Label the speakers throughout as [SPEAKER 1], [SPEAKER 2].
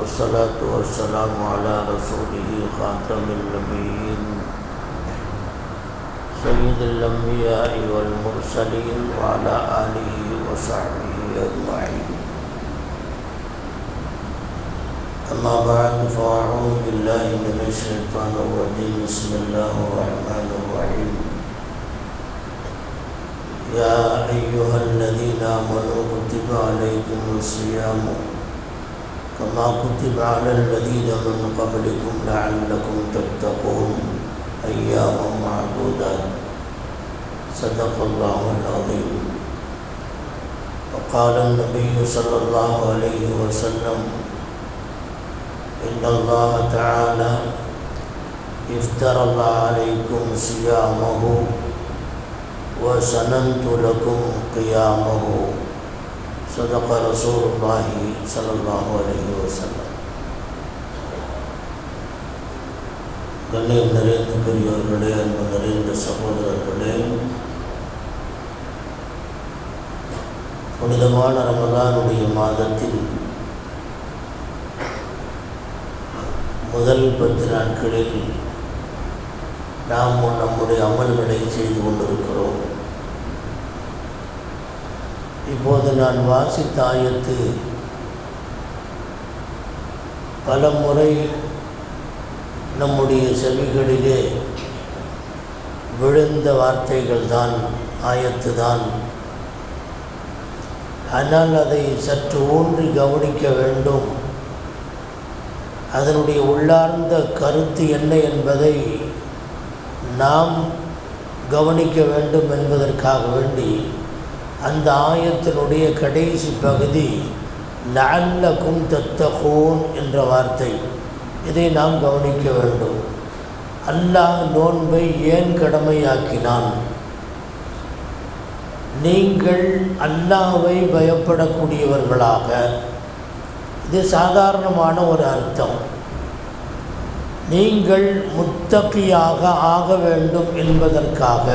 [SPEAKER 1] والصلاة والسلام على رسوله خاتم النبيين سيد الأنبياء والمرسلين وعلى آله وصحبه أجمعين. أما بعد فأعوذ بالله من الشيطان الرجيم. بسم الله الرحمن الرحيم. يا أيها الذين آمنوا كتب عليكم الصيام كما كتب على الذين من قبلكم لعلكم تتقون أياما معدودات. صدق الله العظيم. وقال النبي صلى الله عليه وسلم إن الله تعالى افترض عليكم صيامه وسننت لكم قيامه. صدق رسول الله صلى الله عليه وسلم. கண்ணியம் நிறைந்த பெரியவர்களே, அன்பு நிறைந்த சகோதரர்களே, புனிதமான ரமதானுடைய மாதத்தில் முதல் 10 நாட்களில் நாம் நம்முடைய அமல்களை செய்து கொண்டிருக்கிறோம். இப்போது நான் வாசித்த ஆயத்து பல முறை நம்முடைய செவிகளிலே விழுந்த வார்த்தைகள் தான், ஆயத்து தான். ஆனால் அதை சற்று ஊன்றி கவனிக்க வேண்டும். அதனுடைய உள்ளார்ந்த கருத்து என்ன என்பதை நாம் கவனிக்க வேண்டும் என்பதற்காக வேண்டி அந்த ஆயத்தினுடைய கடைசி பகுதி லஅல்லகும் தத்தகூன் என்ற வார்த்தை, இதை நாம் கவனிக்க வேண்டும். அல்லாஹ் நோன்பை ஏன் கடமையாக்கினான்? நீங்கள் அல்லாஹ்வை பயப்படக்கூடியவர்களாக, இது சாதாரணமான ஒரு அர்த்தம். நீங்கள் முத்தகியாக ஆக வேண்டும் என்பதற்காக,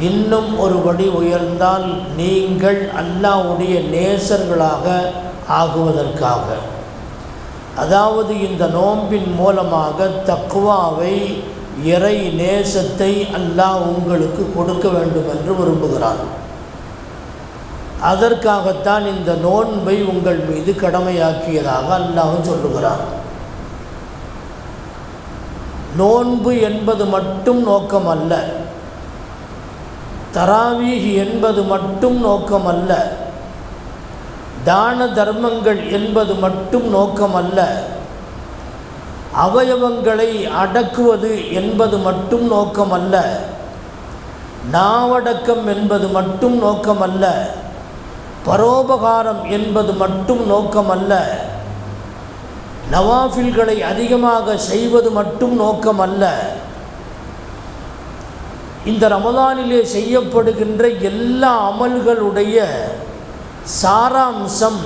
[SPEAKER 1] இன்னும் ஒரு படி உயர்ந்தால் நீங்கள் அல்லாஹ்வுடைய நேசர்களாக ஆகுவதற்காக. அதாவது இந்த நோன்பின் மூலமாக தக்வாவை, இறை நேசத்தை அல்லாஹ் உங்களுக்கு கொடுக்க வேண்டும் என்று விரும்புகிறான். அதற்காகத்தான் இந்த நோன்பை உங்கள் மீது கடமையாக்கியதாக அல்லாஹ் சொல்லுகிறான். நோன்பு என்பது மட்டும் நோக்கம் அல்ல, தராவீஹ் என்பது மட்டும் நோக்கம் அல்ல, தான தர்மங்கள் என்பது மட்டும் நோக்கம் அல்ல, அவயவங்களை அடக்குவது என்பது மட்டும் நோக்கம் அல்ல, நாவடக்கம் என்பது மட்டும் நோக்கம் அல்ல, பரோபகாரம் என்பது மட்டும் நோக்கம் அல்ல, நவாஃபில்களை அதிகமாக செய்வது மட்டும் நோக்கம் அல்ல. இந்த ரமதானிலே செய்யப்படுகின்ற எல்லா அமல்களுடைய சாராம்சம்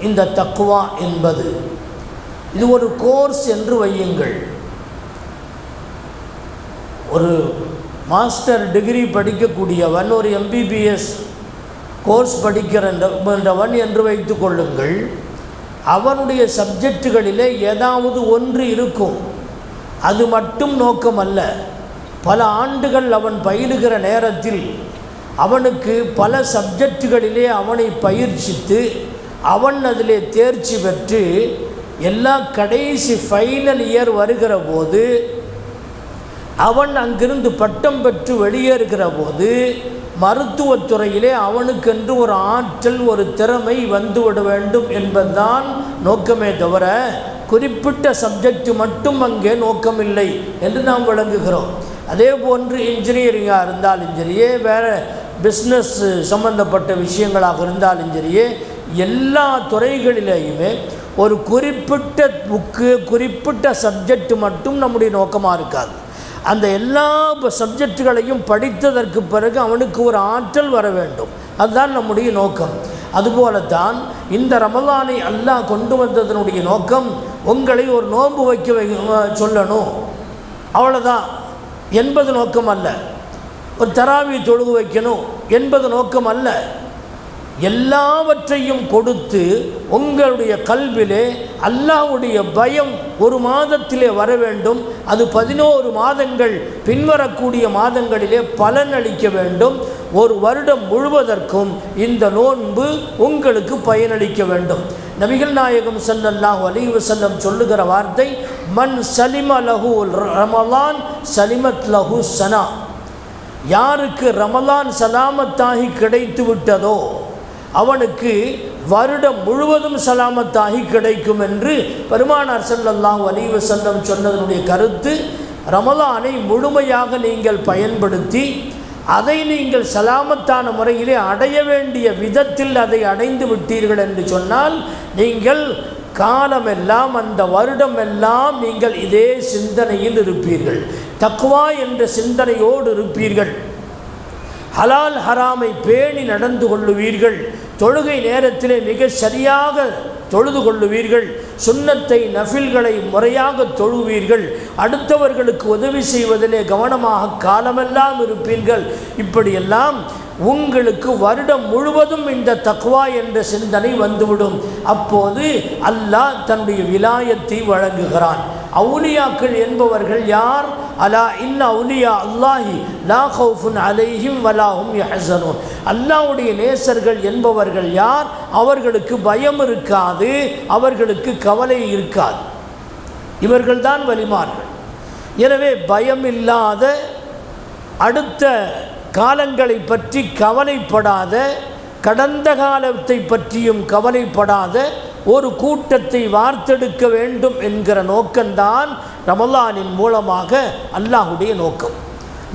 [SPEAKER 1] இந்த தக்வா என்பது. இது ஒரு கோர்ஸ் என்று வையுங்கள். ஒரு மாஸ்டர் டிகிரி படிக்கக்கூடியவன், ஒரு MBBS கோர்ஸ் படிக்கிறவன் என்று வைத்து கொள்ளுங்கள். அவனுடைய சப்ஜெக்டுகளிலே ஏதாவது ஒன்று இருக்கும், அது மட்டும் நோக்கம் அல்ல. பல ஆண்டுகள் அவன் பயிலுகிற நேரத்தில் அவனுக்கு பல சப்ஜெக்டுகளிலே அவனை பயிற்சித்து அவன் அதிலே தேர்ச்சி பெற்று எல்லா கடைசி ஃபைனல் இயர் வருகிற போது, அவன் அங்கிருந்து பட்டம் பெற்று வெளியேறுகிற போது மருத்துவத்துறையிலே அவனுக்கென்று ஒரு ஆற்றல், ஒரு திறமை வந்துவிட வேண்டும் என்பதுதான் நோக்கமே தவிர குறிப்பிட்ட சப்ஜெக்ட் மட்டும் அங்கே நோக்கமில்லை என்று நாம் விளங்குகிறோம். அதே போன்று இன்ஜினியரிங்காக இருந்தாலும் சரியே, வேறு பிஸ்னஸ் சம்பந்தப்பட்ட விஷயங்களாக இருந்தாலும் சரியே, எல்லா துறைகளிலேயுமே ஒரு குறிப்பிட்ட புக்கு, குறிப்பிட்ட சப்ஜெக்ட் மட்டும் நம்முடைய நோக்கமாக இருக்காது. அந்த எல்லா சப்ஜெக்டுகளையும் படித்ததற்கு பிறகு அவனுக்கு ஒரு ஆற்றல் வர வேண்டும், அதுதான் நம்முடைய நோக்கம். அதுபோலத்தான் இந்த ரமலானை அல்லாஹ் கொண்டு வந்ததனுடைய நோக்கம், உங்களை ஒரு நோன்பு வைக்க சொல்லணும், அவ்வளோதான் என்பது நோக்கம் அல்ல. ஒரு தராவி தொழுகு வைக்கணும் என்பது நோக்கம் அல்ல. எல்லாவற்றையும் கொடுத்து உங்களுடைய கல்விலே அல்லாஹ்வுடைய பயம் ஒரு மாதத்திலே வர வேண்டும். அது 11 மாதங்கள் பின்வரக்கூடிய மாதங்களிலே பலனளிக்க வேண்டும். ஒரு வருடம் முழுவதற்கும் இந்த நோன்பு உங்களுக்கு பயனளிக்க வேண்டும். நபிகள் நாயகம் ஸல்லல்லாஹு அலைஹி வஸல்லம் சொல்லுகிற வார்த்தை, மன் சலிம லஹு ரமலான் சலிமத் லஹு சனா. யாருக்கு ரமலான் சலாமத்தாகி கிடைத்து விட்டதோ அவனுக்கு வருடம் முழுவதும் சலாமத்தாகி கிடைக்கும் என்று பெருமானார் ஸல்லல்லாஹு அலைஹி வஸல்லம் சொன்னதனுடைய கருத்து, ரமலானை முழுமையாக நீங்கள் பயன்படுத்தி அதை நீங்கள் சலாமத்தான முறையிலே அடைய வேண்டிய விதத்தில் அதை அடைந்து விட்டீர்கள் என்று சொன்னால் நீங்கள் காலமெல்லாம் அந்த வருடமெல்லாம் நீங்கள் இதே சிந்தனையில் இருப்பீர்கள், தக்வா என்ற சிந்தனையோடு இருப்பீர்கள், ஹலால் ஹராமை பேணி நடந்து கொள்ளுவீர்கள், தொழுகை நேரத்திலே மிக சரியாக தொழுது கொள்ளுவீர்கள், சுன்னத்தை நஃபில்களை முறையாக தொழுவீர்கள், அடுத்தவர்களுக்கு உதவி செய்வதிலே கவனமாக காலமெல்லாம் இருப்பீர்கள். இப்படியெல்லாம் உங்களுக்கு வருடம் முழுவதும் இந்த தக்வா என்ற சிந்தனை வந்துவிடும். அப்போது அல்லாஹ் தன்னுடைய விலாயத்தை வழங்குகிறான். அவுலியாக்கள் என்பவர்கள் யார்? அலா இன்ன அவுலியா அல்லாஹி லா ஹவுஃபுன் அலைஹிம் வலா ஹும் யஹ்ஸனூன். அல்லாஹ்வுடைய நேசர்கள் என்பவர்கள் யார்? அவர்களுக்கு பயம் இருக்காது, அவர்களுக்கு கவலை இருக்காது. இவர்கள்தான் வலிமார்கள். எனவே பயமில்லாத, அடுத்த காலங்களை பற்றி கவலைப்படாத, கடந்த காலத்தை பற்றியும் கவலைப்படாத ஒரு கூட்டத்தை வார்த்தெடுக்க வேண்டும் என்கிற நோக்கம்தான் ரமலானின் மூலமாக அல்லாஹுடைய நோக்கம்.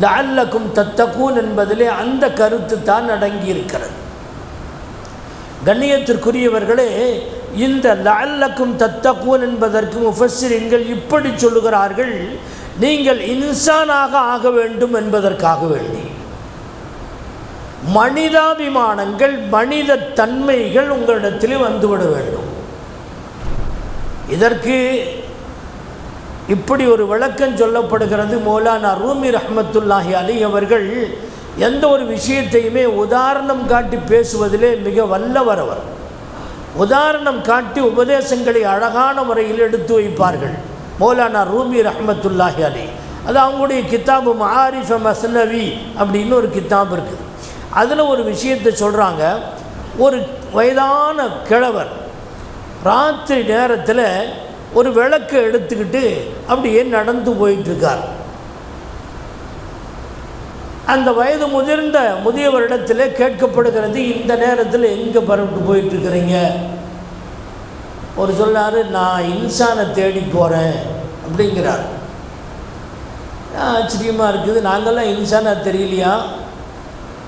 [SPEAKER 1] லஅல்லக்கும் தத்தகூன் என்பதிலே அந்த கருத்து தான் அடங்கியிருக்கிறது. கண்ணியத்திற்குரியவர்களே, இந்த லஅல்லக்கும் தத்தகூன் என்பதற்கு முஃபஸ்ஸிரீன்கள் இப்படி சொல்லுகிறார்கள், நீங்கள் இன்சானாக ஆக வேண்டும் என்பதற்காக வேண்டி. மனிதாபிமானங்கள், மனித தன்மைகள் உங்களிடத்தில் வந்துவிட வேண்டும். இதற்கு இப்படி ஒரு விளக்கம் சொல்லப்படுகிறது. மௌலானா ரூமி ரஹ்மத்துல்லாஹி அலைஹி அவர்கள் எந்த ஒரு விஷயத்தையுமே உதாரணம் காட்டி பேசுவதிலே மிக வல்லவர். அவர் உதாரணம் காட்டி உபதேசங்களை அழகான முறையில் எடுத்து வைப்பார்கள். மௌலானா ரூமி ரஹ்மத்துல்லாஹி அலைஹி, அது அவங்களுடைய கித்தாபு மஆரிஃப் மஸ்னவி அப்படின்னு ஒரு கித்தாப் இருக்குது. அதில் ஒரு விஷயத்தை சொல்கிறாங்க. ஒரு வயதான கிழவர் ராத்திரி நேரத்தில் ஒரு விளக்கை எடுத்துக்கிட்டு அப்படியே நடந்து போயிட்டுருக்கார். அந்த வயது முதிர்ந்த முதியவரிடத்தில் கேட்கப்படுகிறது, இந்த நேரத்தில் எங்கே பரவிட்டு போயிட்டுருக்கிறீங்க? ஒரு சொல்லார், நான் இன்சானை தேடி போகிறேன் அப்படிங்கிறார். ஆச்சரியமாக இருக்குது, நாங்கள்லாம் இன்சானா தெரியலையா?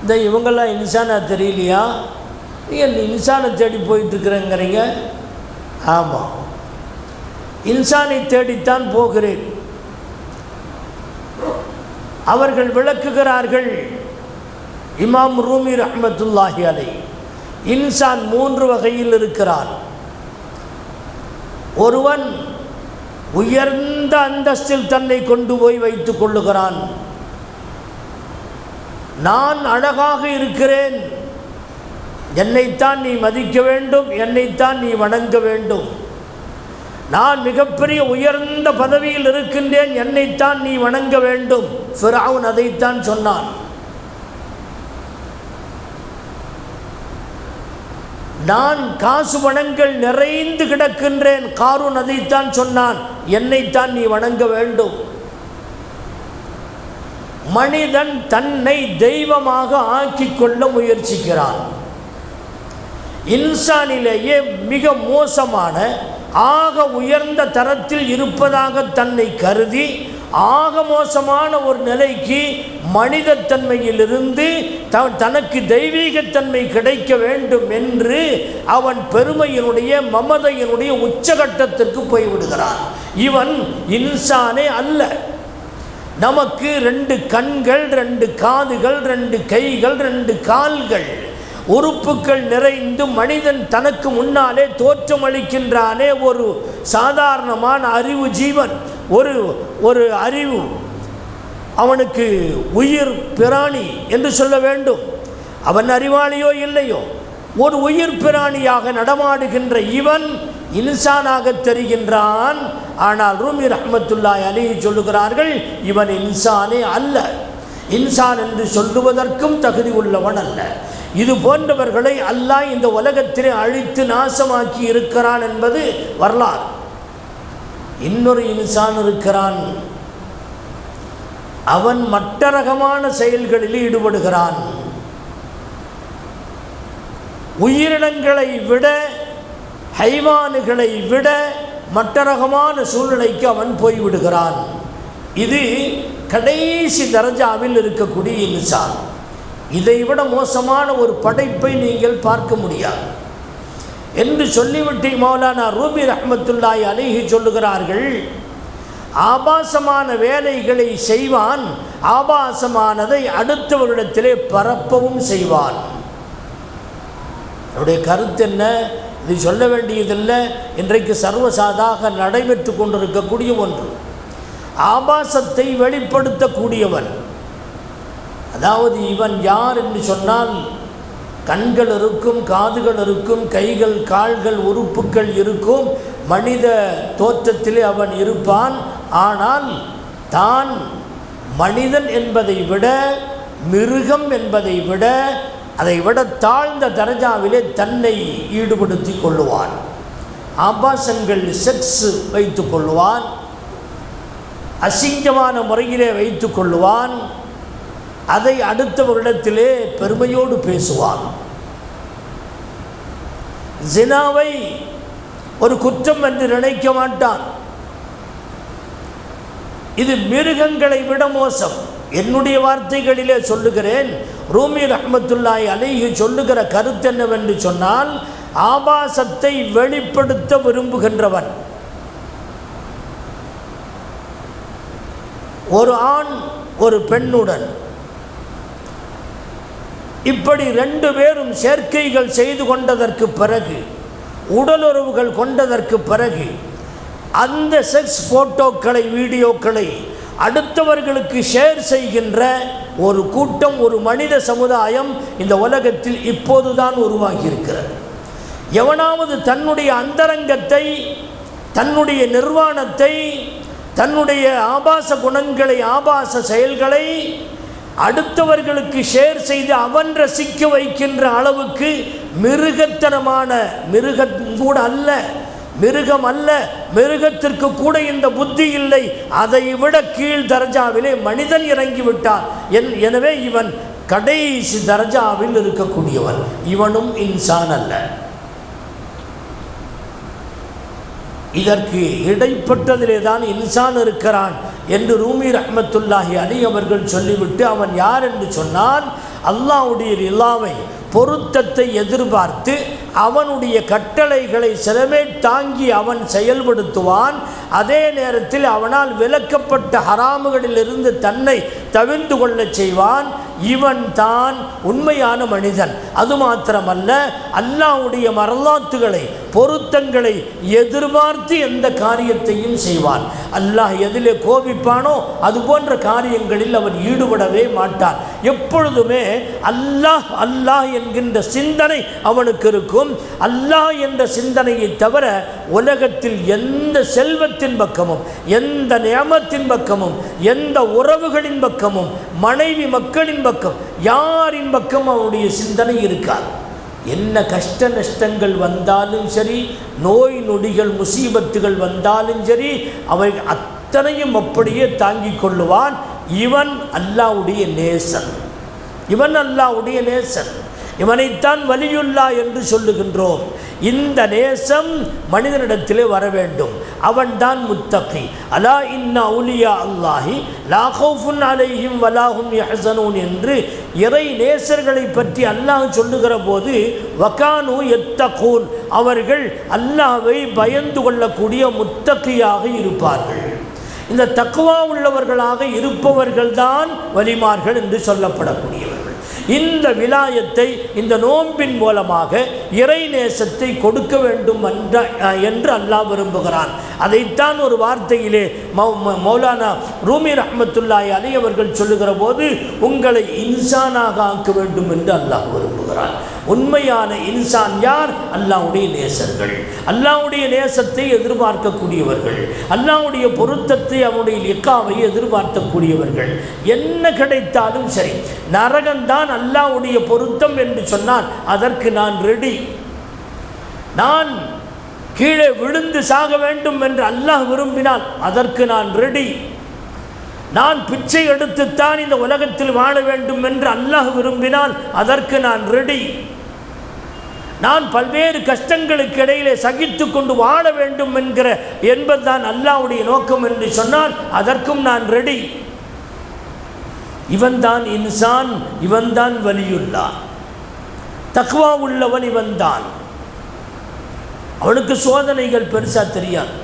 [SPEAKER 1] இந்த இவங்கெல்லாம் இன்சானா தெரியலையா? நீங்கள் இன்சானை தேடி போயிட்டுருக்குறேங்கிறீங்க. ஆமாம், இன்சானை தேடித்தான் போகிறேன். அவர்கள் விளக்குகிறார்கள். இமாம் ரூமி ரஹ்மத்துல்லாஹி அலைஹி, இன்சான் 3 வகையில் இருக்கிறான். ஒருவன் உயர்ந்த அந்தஸ்தில் தன்னை கொண்டு போய் வைத்துக் கொள்ளுகிறான். நான் அழகாக இருக்கிறேன், என்னைத்தான் நீ மதிக்க வேண்டும், என்னைத்தான் நீ வணங்க வேண்டும். நான் மிகப்பெரிய உயர்ந்த பதவியில் இருக்கின்றேன், என்னைத்தான் நீ வணங்க வேண்டும். ஃபிரௌன் அதைத்தான் சொன்னான். நான் காசு பணங்கள் நிறைந்து கிடக்கின்றேன், காரூன் அதைத்தான் சொன்னான், என்னைத்தான் நீ வணங்க வேண்டும். மனிதன் தன்னை தெய்வமாக ஆக்கிக் கொள்ள முயற்சிக்கிறான். இன்சானிலேயே மிக மோசமான, ஆக உயர்ந்த தரத்தில் இருப்பதாக தன்னை கருதி ஆக மோசமான ஒரு நிலைக்கு மனிதத்தன்மையிலிருந்து தனக்கு தெய்வீகத்தன்மை கிடைக்க வேண்டும் என்று அவன் பெருமையினுடைய, மமதையினுடைய உச்சகட்டத்திற்கு போய்விடுகிறான். இவன் இன்சானே அல்ல. நமக்கு 2 கண்கள், 2 காதுகள், 2 கைகள், 2 கால்கள், உறுப்புகள் நிறைந்து மனிதன் தனக்கு முன்னாலே தோற்றமளிக்கின்றானே ஒரு சாதாரணமான அறிவு ஜீவன், ஒரு அறிவு, அவனுக்கு உயிர் பிராணி என்று சொல்ல வேண்டும். அவன் அறிவாளியோ இல்லையோ, ஒரு உயிர் பிராணியாக நடமாடுகின்ற இவன் இன்சானாக தெரிகின்றான். ஆனால் ரூமி ரஹ்மத்துல்லாஹி அலைஹி சொல்லுகிறார்கள், இவன் இன்சானே அல்ல, இன்சான் என்று சொல்லுவதற்கும் தகுதி உள்ளவன் அல்ல. இது போன்றவர்களை அல்லாஹ் இந்த உலகத்திலே அழித்து நாசமாக்கி இருக்கிறான் என்பது வரலாறு. இன்னொரு இன்சான் இருக்கிறான், அவன் மற்ற ரகமான செயல்களில் ஈடுபடுகிறான். உயிரினங்களை விட, ஹைவானுகளை விட மற்ற ரகமான சூழ்நிலைக்கு அவன் போய்விடுகிறான். இது கடைசி தரஜாவில் இருக்கக்கூடிய இன்சான். இதைவிட மோசமான ஒரு படைப்பை நீங்கள் பார்க்க முடியாது என்று சொல்லிவிட்டு மௌலானா ரூமி ரஹ்மத்துல்லாஹி அலைஹி சொல்லுகிறார்கள், ஆபாசமான வேலைகளை செய்வான், ஆபாசமானதை அடுத்தவரிடத்திலே பரப்பவும் செய்வான். அவருடைய கருத்து என்ன? இது சொல்ல வேண்டியதில்லை, இன்றைக்கு சர்வசாதாக நடைபெற்று கொண்டிருக்கக்கூடிய ஒன்று. ஆபாசத்தை வெளிப்படுத்தக்கூடியவன், அதாவது இவன் யார் என்று சொன்னால், கண்கள் இருக்கும், காதுகள் இருக்கும், கைகள் கால்கள் உறுப்புகள் இருக்கும், மனித தோற்றத்திலே அவன் இருப்பான். ஆனால் தான் மனிதன் என்பதை விட, மிருகம் என்பதை விட, அதை விட தாழ்ந்த தரஜாவிலே தன்னை ஈடுபடுத்தி கொள்ளுவான். ஆபாசங்கள், செக்ஸ் வைத்து கொள்ளுவான், அசிங்கமான முறையிலே வைத்து கொள்ளுவான், அதை அடுத்தவரிடத்திலே பெருமையோடு பேசுவான். ஜினாவை ஒரு குற்றம் என்று நினைக்க மாட்டான். இது மிருகங்களை விட மோசம். என்னுடைய வார்த்தைகளிலே சொல்லுகிறேன், ரூமி ரஹ்மத்துல்லாஹி அலைஹி சொல்லுகிற கருத்து என்னவென்று சொன்னால், ஆபாசத்தை வெளிப்படுத்த விரும்புகின்றவன், ஒரு ஆண் ஒரு பெண்ணுடன் இப்படி ரெண்டு பேரும் சேர்க்கைகள் செய்து கொண்டதற்கு பிறகு, உடலுறவுகள் கொண்டதற்கு பிறகு, அந்த செக்ஸ் போட்டோக்களை, வீடியோக்களை அடுத்தவர்களுக்கு ஷேர் செய்கின்ற ஒரு கூட்டம், ஒரு மனித சமுதாயம் இந்த உலகத்தில் இப்போதுதான் உருவாகி இருக்கிறது. எவனாவது தன்னுடைய அந்தரங்கத்தை, தன்னுடைய நிர்வாணத்தை, தன்னுடைய ஆபாச குணங்களை, ஆபாச செயல்களை அடுத்தவர்களுக்கு ஷேர் செய்து அவன் ரசிக்க வைக்கின்ற அளவுக்கு மிருகத்தனமான, மிருகம் கூட அல்ல, மிருகம் அல்ல, மிருகத்திற்கு கூட இந்த புத்தி இல்லை, அதை விட கீழ் தரஜாவிலே மனிதன் இறங்கிவிட்டான். எனவே இவன் கடைசி தரஜாவில் இருக்கக்கூடியவன், இவனும் இன்சான் அல்ல. இதற்கு இடைப்பட்டதிலே தான் இன்சான் இருக்கிறான் என்று ரூமி ரஹ்மத்துல்லாஹி அலைஹி அவர்கள் சொல்லிவிட்டு, அவன் யார் என்று சொன்னால், அல்லாஹ்வுடைய ரிலாவை, பொருத்தத்தை எதிர்பார்த்து அவனுடைய கட்டளைகளை சிலமே தாங்கி அவன் செயல்படுத்துவான். அதே நேரத்தில் அவனால் விலக்கப்பட்ட ஹராமுகளிலிருந்து தன்னை தவிர்த்து கொள்ளச் செய்வான். இவன் தான் உண்மையான மனிதன். அது மாத்திரமல்ல, அல்லாஹ்வுடைய மரலாத்துகளை, பொருத்தங்களை எதிர்பார்த்து எந்த காரியத்தையும் செய்வான். அல்லாஹ் எதிலே கோபிப்பானோ அது போன்ற காரியங்களில் அவன் ஈடுபடவே மாட்டான். எப்பொழுதுமே அல்லாஹ் அல்லாஹ் என்கின்ற சிந்தனை அவனுக்கு இருக்கும். அல்லாஹ் என்ற சிந்தனையை தவிர உலகத்தில் எந்த செல்வத்தின் பக்கமும், எந்த நியமத்தின் பக்கமும், எந்த உறவுகளின் பக்கமும், மனைவி மக்களின் பக்கம், யாரின் பக்கம் அவனுடைய சிந்தனை இருக்காது. என்ன கஷ்ட நஷ்டங்கள் வந்தாலும் சரி, நோய் நொடிகள் முசீபத்துகள் வந்தாலும் சரி, அவை அத்தனையும் அப்படியே தாங்கிக் கொள்ளுவான். இவன் அல்லாஹ்வுடைய நேசன், இவன் அல்லாஹ்வுடைய நேசன். இவனைத்தான் வலியுல்லா என்று சொல்லுகின்றோம். இந்த நேசம் மனிதனிடத்திலே வர வேண்டும். அவன்தான் முத்தகி. அலா இன்னா அவுலியா அல்லாஹி லா கௌஃபுன் அலைஹிம் வலா ஹும் யஹ்ஸனூன் என்று இறை நேசர்களை பற்றி அல்லாஹ் சொல்லுகிற போது, வகானு யத்தகூன், அவர்கள் அல்லாஹ்வை பயந்து கொள்ளக்கூடிய முத்தகியாக இருப்பார்கள். இந்த தக்வா உள்ளவர்களாக இருப்பவர்கள்தான் வலிமார்கள் என்று சொல்லப்படக்கூடியவர்கள். இந்த விலாயத்தை, இந்த நோன்பின் மூலமாக இறை நேசத்தை கொடுக்க வேண்டும் என்று அல்லாஹ் விரும்புகிறான். அதைத்தான் ஒரு வார்த்தையிலே மௌலானா ரூமி ரஹ்மத்துல்லாஹி அலைஹி அவர்கள் சொல்லுகிற போது, உங்களை இன்சானாக ஆக்க வேண்டும் என்று அல்லாஹ் விரும்புகிறான். சொல்லுகிறான். உண்மையான இன்சான் யார்? அல்லாஹ்வுடைய நேசர்கள், அல்லாஹ்வுடைய நேசத்தை எதிர்பார்க்கக்கூடியவர்கள், அல்லாஹ்வுடைய பொருத்தத்தை, அவனுடைய லிக்காவை எதிர்பார்க்கக்கூடியவர்கள். என்ன கிடைத்தாலும் சரி, நரகம்தான் அல்லாஹ்வுடைய பொருத்தம் என்று சொன்னால் அதற்கு நான் ரெடி. நான் கீழே விழுந்து சாக வேண்டும் என்று அல்லாஹ் விரும்பினால் அதற்கு நான் ரெடி. நான் பிச்சை எடுத்துத்தான் இந்த உலகத்தில் வாழ வேண்டும் என்று அல்லாஹ் விரும்பினால் அதற்கு நான் ரெடி. நான் பல்வேறு கஷ்டங்களுக்கு இடையிலே சகித்து கொண்டு வாழ வேண்டும் என்பதுதான் அல்லாஹ்வுடைய நோக்கம் என்று சொன்னால் அதற்கும் நான் ரெடி. இவன்தான் இன்சான், இவன்தான் வலியுல்லாஹ், தக்வா உள்ளவன் இவன்தான். அவனுக்கு சோதனைகள் பெருசா தெரியாது.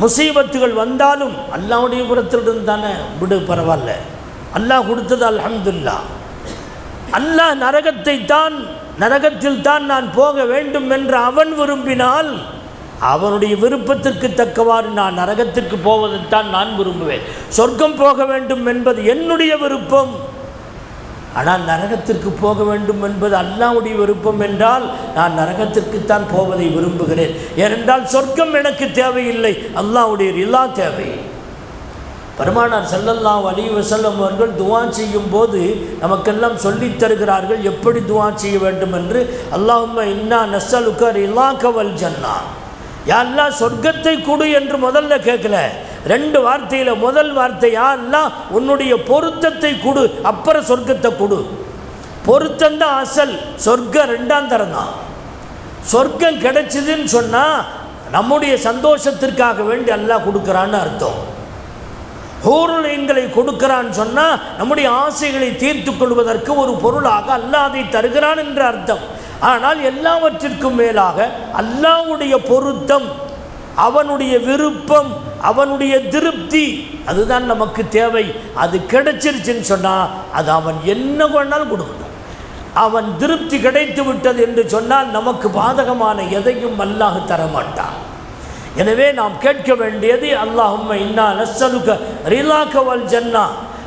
[SPEAKER 1] முசீபத்துகள் வந்தாலும் அல்லாஹ்வுடைய புறத்திலிருந்து தானே, விடு பரவாயில்ல, அல்லாஹ் கொடுத்தது அல்ஹம்துலில்லாஹ். அல்லாஹ் நரகத்தில் தான் நான் போக வேண்டும் என்று அவன் விரும்பினால் அவனுடைய விருப்பத்திற்கு தக்கவாறு நான் நரகத்திற்கு போவதைத்தான் நான் விரும்புவேன். சொர்க்கம் போக வேண்டும் என்பது என்னுடைய விருப்பம். ஆனால் நரகத்திற்கு போக வேண்டும் என்பது அல்லாஹ்வுடைய விருப்பம் என்றால் நான் நரகத்திற்குத்தான் போவதை விரும்புகிறேன். ஏனென்றால் சொர்க்கம் எனக்கு தேவையில்லை, அல்லாஹ்வுடைய ரிலா தேவை. பெருமானார் ஸல்லல்லாஹு அலைஹி வஸல்லம் அவர்கள் துஆ செய்யும் போது நமக்கெல்லாம் சொல்லித் தருகிறார்கள் எப்படி துஆ செய்ய வேண்டும் என்று. அல்லாஹும்ம இன்னா நஸ்அலுக ரிலாக வல் ஜன்னா, யா அல்லாஹ் சொர்க்கத்தை கொடு என்று முதல்ல கேட்கல, ரெண்டு வார்த்தையில் முதல் வார்த்தை யா அல்லாஹ் உன்னுடைய பொருத்தத்தை கொடு, அப்புறம் சொர்க்கத்தை கொடு. பொருத்தந்தான் அசல், சொர்க்கம் ரெண்டாம் தரம் தான். சொர்க்கம் கிடைச்சதுன்னு சொன்னால் நம்முடைய சந்தோஷத்திற்காக வேண்டி அல்லாஹ் கொடுக்குறான்னு அர்த்தம். ஹூருல் ஐன்களை கொடுக்கிறான்னு சொன்னால் நம்முடைய ஆசைகளை தீர்த்து கொள்வதற்கு ஒரு பொருளாக அல்லாஹ் அதை தருகிறான் என்ற அர்த்தம். ஆனால் எல்லாவற்றிற்கும் மேலாக அல்லாஹ்வுடைய பொருத்தம், அவனுடைய விருப்பம், அவனுடைய திருப்தி, அதுதான் நமக்கு தேவை. அது கிடைச்சிருச்சுன்னு சொன்னால் அது அவன் என்ன வேணாலும் கொடுக்கணும். அவன் திருப்தி கிடைத்து விட்டது என்று சொன்னால் நமக்கு பாதகமான எதையும் அல்லாஹ் தரமாட்டான். எனவே நாம் கேட்க வேண்டியது அல்லாஹும்ம இன்னா நஸ்அலுக ரிலாக வல் ஜன்னா.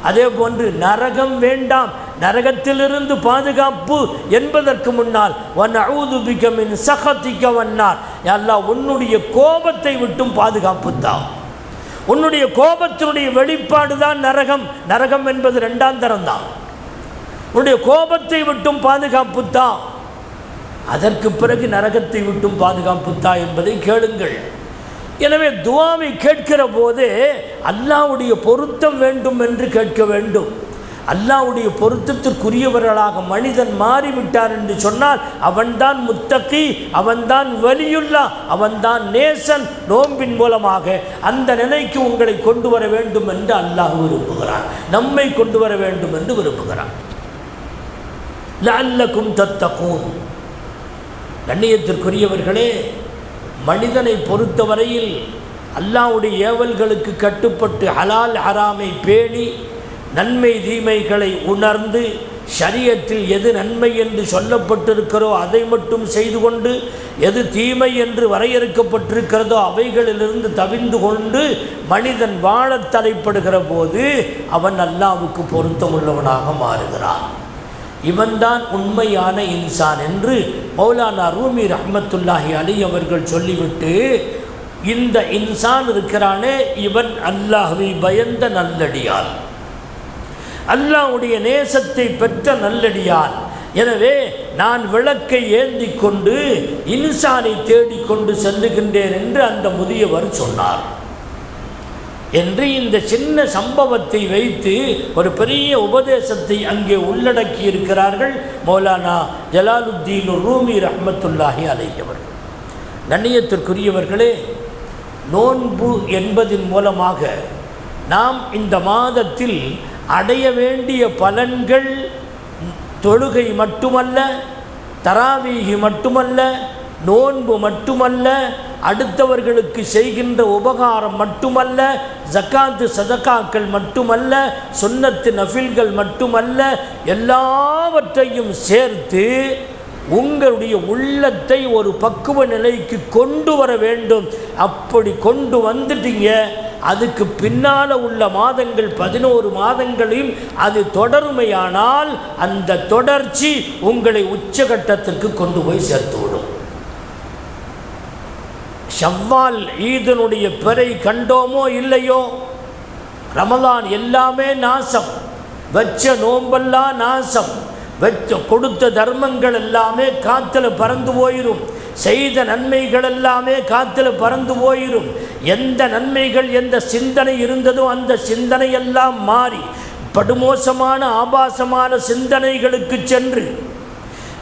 [SPEAKER 1] அதே போன்று நரகம் வேண்டாம், நரகத்திலிருந்து பாதுகாப்பு என்பதற்கு முன்னால் வநஊது பிக மின் ஸகதிக வன்னார், யா அல்லாஹ் உன்னுடைய கோபத்தை விட்டும் பாதுகாப்பு தான். உன்னுடைய கோபத்தினுடைய வெளிப்பாடு தான் நரகம். நரகம் என்பது ரெண்டாம் தரம் தான். உன்னுடைய கோபத்தை விட்டும் பாதுகாப்பு தான். அதற்கு பிறகு நரகத்தை விட்டும் பாதுகாப்பு தான் என்பதை கேளுங்கள். எனவே துஆவை கேட்கிற போதே அல்லாஹ்வுடைய பொருத்தம் வேண்டும் என்று கேட்க வேண்டும். அல்லாஹ்வுடைய பொருத்தத்திற்குரியவர்களாக மனிதன் மாறிவிட்டார் என்று சொன்னால் அவன்தான் முத்தகி, அவன்தான் வலியுல்லாஹ், அவன்தான் நேசன். நோம்பின் மூலமாக அந்த நிலைக்கு உங்களை கொண்டு வர வேண்டும் என்று அல்லாஹ் விரும்புகிறான், நம்மை கொண்டு வர வேண்டும் என்று விரும்புகிறான். லஅல்லகும் தத்தகூன். கண்ணியத்திற்குரியவர்களே, மனிதனை பொறுத்தவரையில் அல்லாஹ்வுடைய ஏவல்களுக்கு கட்டுப்பட்டு ஹலால் ஹராமை பேணி நன்மை தீமைகளை உணர்ந்து ஷரியத்தில் எது நன்மை என்று சொல்லப்பட்டிருக்கிறோ அதை மட்டும் செய்து கொண்டு எது தீமை என்று வரையறுக்கப்பட்டிருக்கிறதோ அவைகளிலிருந்து தவிர்ந்து கொண்டு மனிதன் வாழத் தலைப்படுகிற போது அவன் அல்லாஹ்வுக்கு பொருத்தமுள்ளவனாக மாறுகிறான். இவன்தான் உண்மையான இன்சான் என்று மௌலானா ரூமி ரஹ்மத்துல்லாஹி அலைஹி அவர்கள் சொல்லிவிட்டு, இந்த இன்சான் இருக்கிறானே இவன் அல்லாஹ்வை பயந்த நல்லடியான், அல்லாஹ்வுடைய நேசத்தை பெற்ற நல்லடியான். எனவே நான் விளக்கை ஏந்தி கொண்டு இன்சானை தேடிக்கொண்டு செல்லுகின்றேன் என்று அந்த முதியவர் சொன்னார் என்று இந்த சின்ன சம்பவத்தை வைத்து ஒரு பெரிய உபதேசத்தை அங்கே உள்ளடக்கி இருக்கிறார்கள் மௌலானா ஜலாலுத்தீன் ரூமி ரஹ்மத்துல்லாஹி அலைஹி அவர்கள். கண்ணியத்திற்குரியவர்களே, நோன்பு என்பதின் மூலமாக நாம் இந்த மாதத்தில் அடைய வேண்டிய பலன்கள் தொழுகை மட்டுமல்ல, தராவீஹ் மட்டுமல்ல, நோன்பு மட்டுமல்ல, அடுத்தவர்களுக்கு செய்கின்ற உபகாரம் மட்டுமல்ல, ஜக்காத்து சதகாக்கள் மட்டுமல்ல, சுன்னத்து நஃபில்கள் மட்டுமல்ல, எல்லாவற்றையும் சேர்த்து உங்களுடைய உள்ளத்தை ஒரு பக்குவ நிலைக்கு கொண்டு வர வேண்டும். அப்படி கொண்டு வந்துட்டீங்க, அதுக்கு பின்னால் உள்ள மாதங்கள் 11 மாதங்களையும் அது தொடருமையானால் அந்த தொடர்ச்சி உங்களை உச்சகட்டத்திற்கு கொண்டு போய் சேர்த்துவிடும். ஷவ்வால் ஈதனுடைய பிறை கண்டோமோ இல்லையோ, ரமலான் எல்லாமே நாசம், வச்ச நோம்பெல்லாம் நாசம், கொடுத்த தர்மங்கள் எல்லாமே காற்றுல பறந்து போயிடும், செய்த நன்மைகள் எல்லாமே காற்றுல பறந்து போயிடும். எந்த நன்மைகள் எந்த சிந்தனை இருந்ததோ அந்த சிந்தனை எல்லாம் மாறி படுமோசமான ஆபாசமான சிந்தனைகளுக்கு சென்று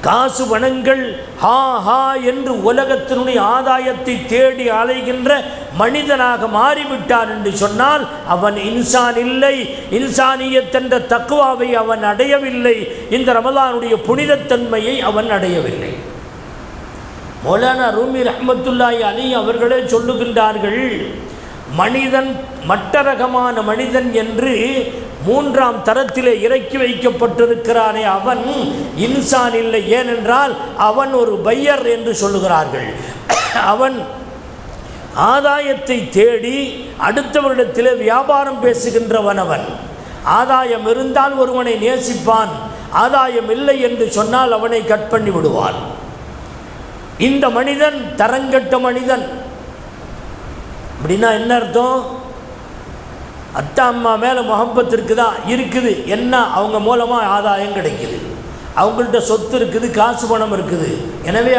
[SPEAKER 1] காசு பணங்கள் ஹா ஹா என்று உலகத்தினுடைய ஆதாயத்தை தேடி அலைகின்ற மனிதனாக மாறிவிட்டான் என்று சொன்னால் அவன் இன்சான் இல்லை. இன்சானியத் என்ற தக்வாவை அவன் அடையவில்லை. இந்த ரமலானுடைய புனிதத்தன்மையை அவன் அடையவில்லை. மௌலானா ரூமி ரஹ்மத்துல்லாஹி அலைஹி அவர்களே சொல்லுகின்றார்கள், மனிதன் மட்டரகமான மனிதன் என்று 3ஆம் தரத்திலே இறக்கி வைக்கப்பட்டிருக்கிறானே அவன் இன்சான் இல்லை. ஏனென்றால் அவன் ஒரு பையர் என்று சொல்லுகிறார்கள். அவன் ஆதாயத்தை தேடி அடுத்தவரிடத்திலே வியாபாரம் பேசுகின்றவன். அவன் ஆதாயம் இருந்தால் ஒருவனை நேசிப்பான், ஆதாயம் இல்லை என்று சொன்னால் அவனை கட் பண்ணி விடுவான். இந்த மனிதன் தரங்கட்ட மனிதன். அப்படின்னா என்ன அர்த்தம்? அத்தா அம்மா மேலே முகப்பத் இருக்குதா? இருக்குது. என்ன? அவங்க மூலமாக ஆதாயம் கிடைக்குது, அவங்கள்ட்ட சொத்து இருக்குது, காசு பணம் இருக்குது, எனவே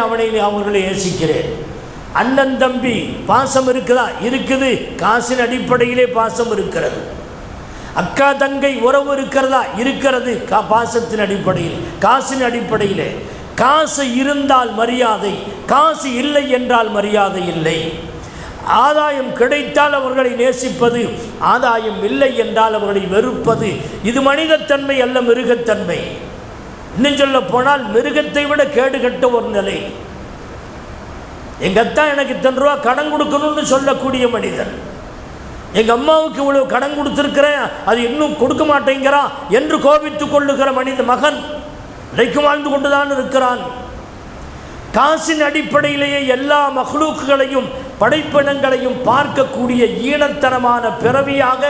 [SPEAKER 1] அவர்களை நேசிக்கிறேன். அண்ணன் தம்பி பாசம் இருக்குதா? இருக்குது, காசின் அடிப்படையிலே பாசம் இருக்கிறது. அக்கா தங்கை உறவு இருக்கிறதா? இருக்கிறது, பாசத்தின் அடிப்படையில், காசின் அடிப்படையிலே. காசு இருந்தால் மரியாதை, காசு இல்லை என்றால் மரியாதை இல்லை. ஆதாயம் கிடைத்தால் அவர்களை நேசிப்பது, ஆதாயம் இல்லை என்றால் அவர்களை வெறுப்பது. இது மனிதத்தன்மை அல்ல, மிருகத்தன்மை. இன்னும் சொல்ல போனால் மிருகத்தை விட கேடுகட்ட ஒரு நிலை. எங்கள் அத்தா எனக்கு இத்தனை ரூபா கடன் கொடுக்கணும்னு சொல்லக்கூடிய மனிதன், எங்கள் அம்மாவுக்கு இவ்வளவு கடன் கொடுத்துருக்கிறேன், அது இன்னும் கொடுக்க மாட்டேங்கிறான் என்று கோபித்து கொள்ளுகிற மனித மகன் இன்றைக்கு வாழ்ந்து கொண்டுதான் இருக்கிறான். காசின் அடிப்படையிலேயே எல்லா மஹ்லூக்குகளையும் படைப்பினங்களையும் பார்க்கக்கூடிய ஈனத்தனமான பிறவியாக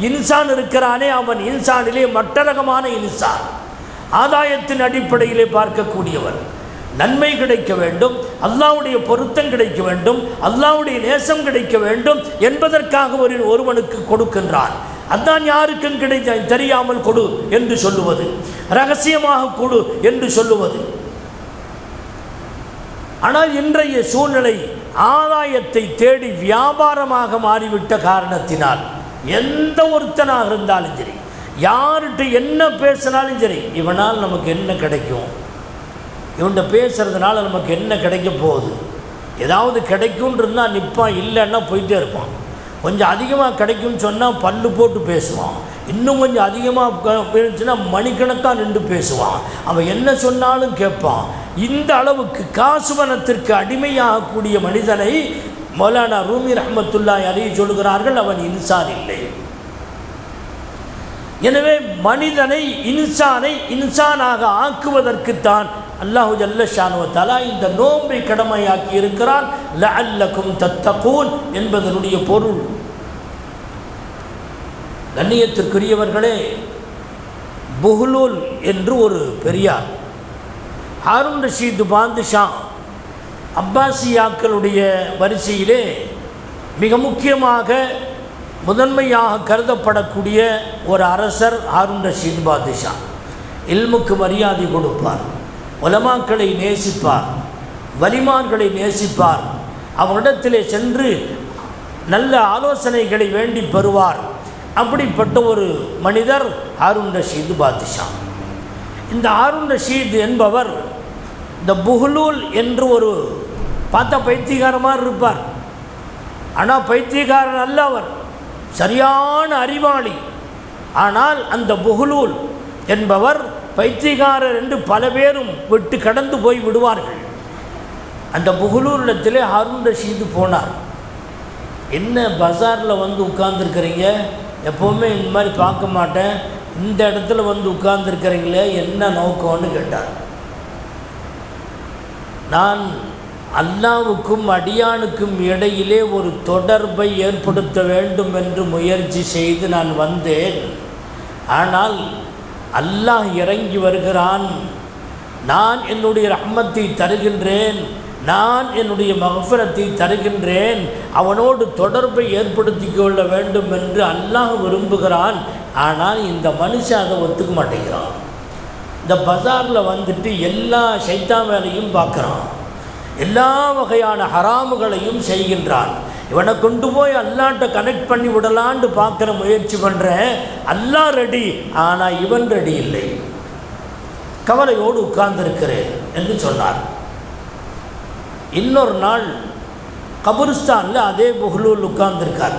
[SPEAKER 1] இன்சான் இருக்கிறானே, அவன் இன்சானிலே மட்டரகமான இன்சான். ஆதாயத்தின் அடிப்படையிலே பார்க்கக்கூடியவன். நன்மை கிடைக்க வேண்டும், அல்லாஹ்வுடைய பொருத்தம் கிடைக்க வேண்டும், அல்லாஹ்வுடைய நேசம் கிடைக்க வேண்டும் என்பதற்காக ஒருவனுக்கு கொடுக்கின்றான். அதான் யாருக்கும் கிடைத்த தெரியாமல் கொடு என்று சொல்லுவது, ரகசியமாக கொடு என்று சொல்லுவது. ஆனால் இன்றைய சூழ்நிலை ஆதாயத்தை தேடி வியாபாரமாக மாறிவிட்ட காரணத்தினால் எந்த ஒருத்தனாக இருந்தாலும் சரி, யார்கிட்ட என்ன பேசினாலும் சரி, இவனால் நமக்கு என்ன கிடைக்கும், இவன்கிட்ட பேசுறதுனால நமக்கு என்ன கிடைக்க போகுது, ஏதாவது கிடைக்கும்னு இருந்தால் நிற்பான், இல்லைன்னா போயிட்டே இருப்பான். கொஞ்சம் அதிகமாக கிடைக்கும்னு சொன்னால் பல்லு போட்டு பேசுவான், இன்னும் கொஞ்சம் அதிகமாக இருந்துச்சுன்னா மணிக்கணக்காக நின்று பேசுவான், அவன் என்ன சொன்னாலும் கேட்பான். இந்த அளவுக்கு காசு பணத்திற்கு அடிமையாகக்கூடிய மனிதனை மௌலானா ரூமி ரஹ்மத்துல்லாஹி அலைஹி சொல்கிறார்கள், அவன் இன்சான் இல்லை. எனவே மனிதனை இன்சானாக ஆக்குவதற்குத்தான் அல்லாஹு ஜல்ல ஷானு வ தஆலா இந்த நோன்பை கடமையாக்கி இருக்கிறான். லஅல்லகும் தத்தகூன் என்பதனுடைய பொருள். கண்ணியத்திற்குரியவர்களே, புஹ்லூல் என்று ஒரு பெரியார், ஹாரூன் ரஷீத் பாதுஷா அப்பாசியாக்களுடைய வரிசையிலே மிக முக்கியமாக முதன்மையாக கருதப்படக்கூடிய ஒரு அரசர் ஹாரூன் ரஷீத் பாதுஷா. இல்முக்கு மரியாதை கொடுப்பார், உலமாக்களை நேசிப்பார், வலிமார்களை நேசிப்பார், அவரிடத்திலே சென்று நல்ல ஆலோசனைகளை வேண்டி பெறுவார். அப்படிப்பட்ட ஒரு மனிதர் ஹாரூன் ரஷீத் பாதுஷா. இந்த ஹாரூன் ரஷீத் என்பவர் இந்த புஹ்லூல் என்று ஒரு பார்த்தா பைத்தியகாரமாக இருப்பார், ஆனால் பைத்தியகாரன் அல்ல, அவர் சரியான அறிவாளி. ஆனால் அந்த புஹ்லூல் என்பவர் பைத்தியகாரர் என்று பல பேரும் விட்டு கடந்து போய் விடுவார்கள். அந்த புஹ்லூலிடத்திலே ஹாரூன் ரஷீது போனார். என்ன பஜாரில் வந்து உட்கார்ந்துருக்கிறீங்க, எப்போவுமே இந்த மாதிரி பார்க்க மாட்டேன், இந்த இடத்துல வந்து உட்கார்ந்துருக்கிறீங்களே, என்ன நோக்கம்னு கேட்டார். நான் அல்லாவுக்கும் அடியானுக்கும் இடையிலே ஒரு தொடர்பை ஏற்படுத்த வேண்டும் என்று முயற்சி செய்து நான் வந்தேன். ஆனால் அல்லாஹ் இறங்கி வருகிறான். நான் என்னுடைய ரஹ்மத்தை தருகின்றேன், நான் என்னுடைய மக்ஃபிரத்தை தருகின்றேன், அவனோடு தொடர்பை ஏற்படுத்தி கொள்ள வேண்டும் என்று அல்லாஹ் விரும்புகிறான். ஆனால் இந்த மனுஷன் அதை ஒத்துக்க மாட்டேங்கிறான். இந்த பஜாரில் வந்துட்டு எல்லா ஷைத்தான் வேலையும் பார்க்குறான், எல்லா வகையான ஹராமுகளையும் செய்கின்றான். இவனை கொண்டு போய் அல்லாட்ட கனெக்ட் பண்ணி விடலான்னு பார்க்குற முயற்சி பண்ணுறேன். அல்லாஹ் ரெடி, ஆனால் இவன் ரெடி இல்லை. கவலையோடு உட்கார்ந்திருக்கிறேன் என்று சொன்னார். இன்னொரு நாள் கபுரிஸ்தானில் அதே புஹ்லூல் உட்கார்ந்துருக்கார்.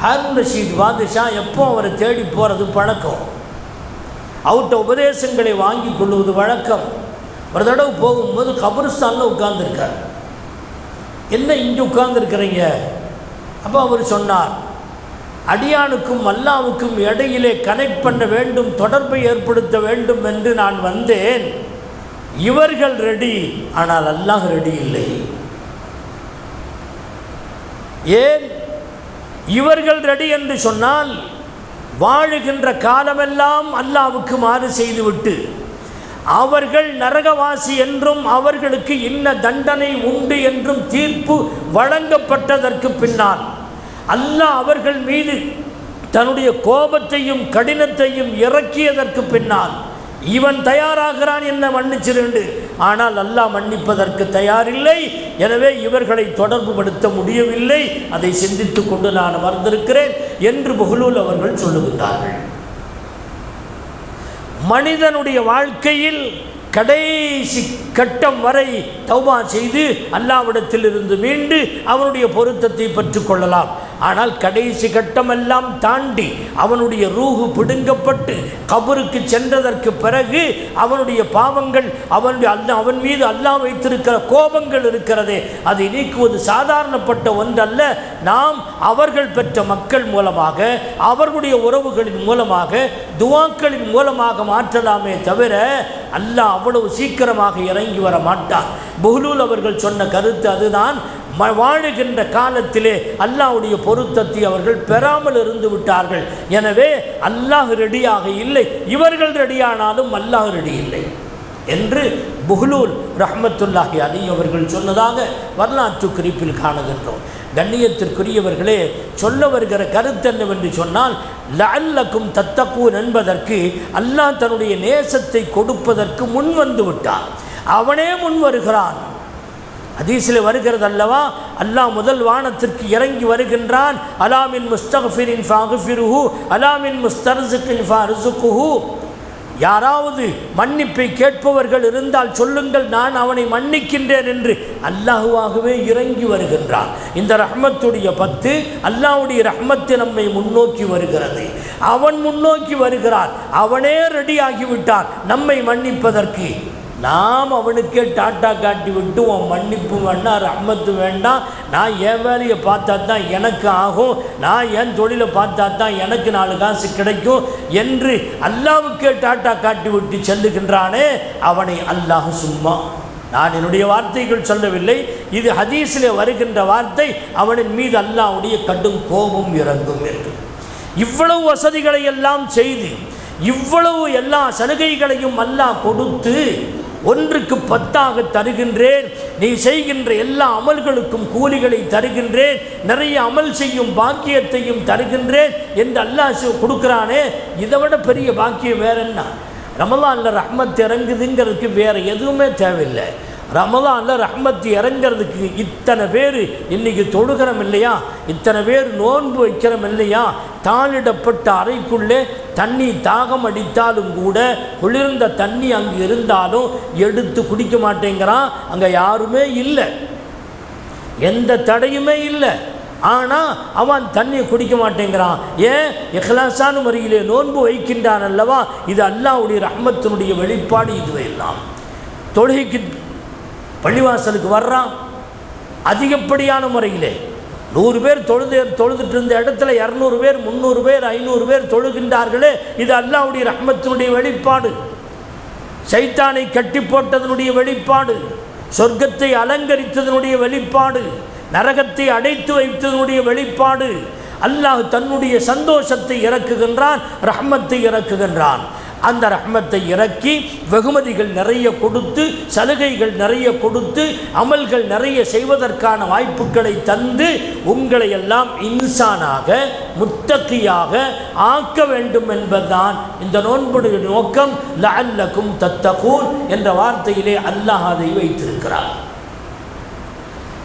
[SPEAKER 1] ஹாரூன் ரஷீத் பாதுஷா எப்போ அவரை தேடி போகிறது பழக்கம், அவர்கிட்ட உபதேசங்களை வாங்கி கொள்வது வழக்கம். ஒரு தடவை போகும்போது கபுரிஸ்தானில் உட்கார்ந்துருக்கார். என்ன இங்கே உட்கார்ந்துருக்கிறீங்க? அப்போ அவர் சொன்னார், அடியானுக்கும் அல்லாவுக்கும் இடையிலே கனெக்ட் பண்ண வேண்டும், தொடர்பை ஏற்படுத்த வேண்டும் என்று நான் வந்தேன். இவர்கள் ரெடி, ஆனால் அல்லாஹ் ரெடி இல்லை. ஏன் இவர்கள் ரெடி என்று சொன்னால், வாழுகின்ற காலமெல்லாம் அல்லாவுக்கு மாறு செய்துவிட்டு அவர்கள் நரகவாசி என்றும் அவர்களுக்கு இன்ன தண்டனை உண்டு என்றும் தீர்ப்பு வழங்கப்பட்டதற்கு பின்னால் அல்லாஹ் அவர்கள் மீது தன்னுடைய கோபத்தையும் கடினத்தையும் இறக்கியதற்கு பின்னால் இவன் தயாராகிறான் என்ன மன்னிச்சிருந்து, ஆனால் அல்லாஹ் மன்னிப்பதற்கு தயாரில்லை. எனவே இவர்களை தொடர்பு படுத்த முடியவில்லை. அதை சிந்தித்து கொண்டு நான் அமர்ந்திருக்கிறேன் என்று புஹ்லூல் அவர்கள் சொல்லுகின்றார்கள். மனிதனுடைய வாழ்க்கையில் கடைசி கட்டம் வரை தௌபா செய்து அல்லாஹ்விடத்தில் இருந்து மீண்டு அவனுடைய பொருத்தத்தை பெற்றுக்கொள்ளலாம். ஆனால் கடைசி கட்டமெல்லாம் தாண்டி அவனுடைய ரூஹு பிடுங்கப்பட்டு கபருக்கு சென்றதற்கு பிறகு அவனுடைய பாவங்கள், அவன் மீது அல்லாஹ் வைத்திருக்கிற கோபங்கள் இருக்கிறதே, அதை நீக்குவது சாதாரணப்பட்ட ஒன்றல்ல. நாம் அவர்கள் பெற்ற மக்கள் மூலமாக, அவர்களுடைய உறவுகளின் மூலமாக, துவாக்களின் மூலமாக மாற்றலாமே தவிர அல்லாஹ் அவ்வளவு சீக்கிரமாக இறங்கி வர மாட்டான். புஹ்லூல் அவர்கள் சொன்ன கருத்து அதுதான். வாழுகின்ற காலத்திலே அல்லாஹ்வுடைய பொருத்தத்தை அவர்கள் பெறாமல் இருந்து விட்டார்கள். எனவே அல்லாஹ் ரெடியாக இல்லை, இவர்கள் ரெடியானாலும் அல்லாஹ் ரெடி இல்லை என்று புஹ்லூல் ரஹ்மத்துல்லாஹி அலைஹி அவர்கள் சொன்னதாக வரலாற்று குறிப்பில் காணுகின்றோம். கண்ணியத்திற்குரியவர்களே, சொல்ல வருகிற கருத்து என்னவென்று சொன்னால், லஅல்லக்கும் தத்தக்கூன் என்பதற்கு அல்லாஹ் தன்னுடைய நேசத்தை கொடுப்பதற்கு முன் வந்து விட்டான். அவனே முன் வருகிறான். ஹதீஸில் வருகிறது அல்லவா, அல்லாஹ் முதல் வானத்திற்கு இறங்கி வருகின்றான். அலாமின் முஸ்தக்ஃபிரின் ஃபஅக்ஃபிருஹு அலாமின் முஸ்தர்ஸிகின் ஃபஅர்ஸுகுஹு. யாராவது மன்னிப்பை கேட்பவர்கள் இருந்தால் சொல்லுங்கள், நான் அவனை மன்னிக்கின்றேன் என்று அல்லாஹுவாகவே இறங்கி வருகின்றான். இந்த ரஹ்மத்துடைய 10 அல்லாஹ்வுடைய ரஹ்மத்து நம்மை முன்னோக்கி வருகிறது. அவன் முன்னோக்கி வருகிறான், அவனே ரெடி ஆகிவிட்டான் நம்மை மன்னிப்பதற்கு. நாம் அவனுக்கே டாட்டா காட்டி விட்டு உன் மன்னிப்பு வேண்டாம், ரஹ்மத்து வேண்டாம், நான் என் வேலையை பார்த்தா தான் எனக்கு ஆகும், நான் என் தொழிலை பார்த்தா தான் எனக்கு 4 காசு கிடைக்கும் என்று அல்லாவுக்கே டாட்டா காட்டி விட்டு செல்லுகின்றானே, அவனை அல்லாஹ் சும்மா, நான் என்னுடைய வார்த்தைகள் சொல்லவில்லை, இது ஹதீஸிலே வருகின்ற வார்த்தை, அவனின் மீது அல்லாஹ்வுடைய கடும் கோபம் இறங்கும் என்று. இவ்வளவு வசதிகளை எல்லாம் செய்து, இவ்வளவு எல்லா சலுகைகளையும் அல்லாஹ் கொடுத்து, ஒன்றுக்கு 10 தருகின்றேன், நீ செய்கின்ற எல்லா அமல்களுக்கும் கூலிகளை தருகின்றேன், நிறைய அமல் செய்யும் பாக்கியத்தையும் தருகின்றேன் என்று அல்லாஹ் கொடுக்குறானே, இதை விட பெரிய பாக்கியம் வேற என்ன? ரமலானில் ரஹ்மத் இறங்குதுங்கிறதுக்கு வேறு எதுவுமே தேவையில்லை. ரமலானில் ரஹ்மத் இறங்கிறதுக்கு இத்தனை பேர் இன்றைக்கி தொழுகிறோம் இல்லையா, இத்தனை பேர் நோன்பு வைக்கிறோம் இல்லையா, தாளிடப்பட்ட அறைக்குள்ளே தண்ணி தாகம் அடித்தாலும் கூட, குளிர்ந்த தண்ணி அங்கே இருந்தாலும் எடுத்து குடிக்க மாட்டேங்கிறான். அங்கே யாருமே இல்லை, எந்த தடையுமே இல்லை, ஆனால் அவன் தண்ணியை குடிக்க மாட்டேங்கிறான். ஏன்? இஹ்லாஸான முறையிலே நோன்பு வைக்கின்றான் அல்லவா. இது அல்லாஹ்வுடைய ரஹ்மத்தினுடைய வெளிப்பாடு. இதுவெல்லாம் தொழுகைக்கு பள்ளிவாசலுக்கு வர்றான், அதிகப்படியான முறையிலே 100 பேர் தொழுதுட்டு இருந்த இடத்துல 200 பேர் 300 பேர் 500 பேர் தொழுகின்றார்களே, இது அல்லாஹ்வுடைய ரஹ்மத்தினுடைய வெளிப்பாடு, சைத்தானை கட்டி போட்டதனுடைய வெளிப்பாடு. சொர்க்கத்தை அலங்கரித்ததனுடைய வெளிப்பாடு, நரகத்தை அடைத்து வைத்ததனுடைய வெளிப்பாடு. அல்லாஹ் தன்னுடைய சந்தோஷத்தை இறக்குகின்றான், ரஹ்மத்தை இறக்குகின்றான். அந்த ரஹ்மத்தை இறக்கி வெகுமதிகள் நிறைய கொடுத்து, சலுகைகள் நிறைய கொடுத்து, அமல்கள் நிறைய செய்வதற்கான வாய்ப்புகளை தந்து உங்களை எல்லாம் இன்சானாக, முத்தகியாக ஆக்க வேண்டும் என்பதுதான் இந்த நோன்புடைய நோக்கம். லஅல்லக்கும் தத்தகூன் என்ற வார்த்தையிலே அல்லாஹ் அதை வைத்திருக்கிறார்.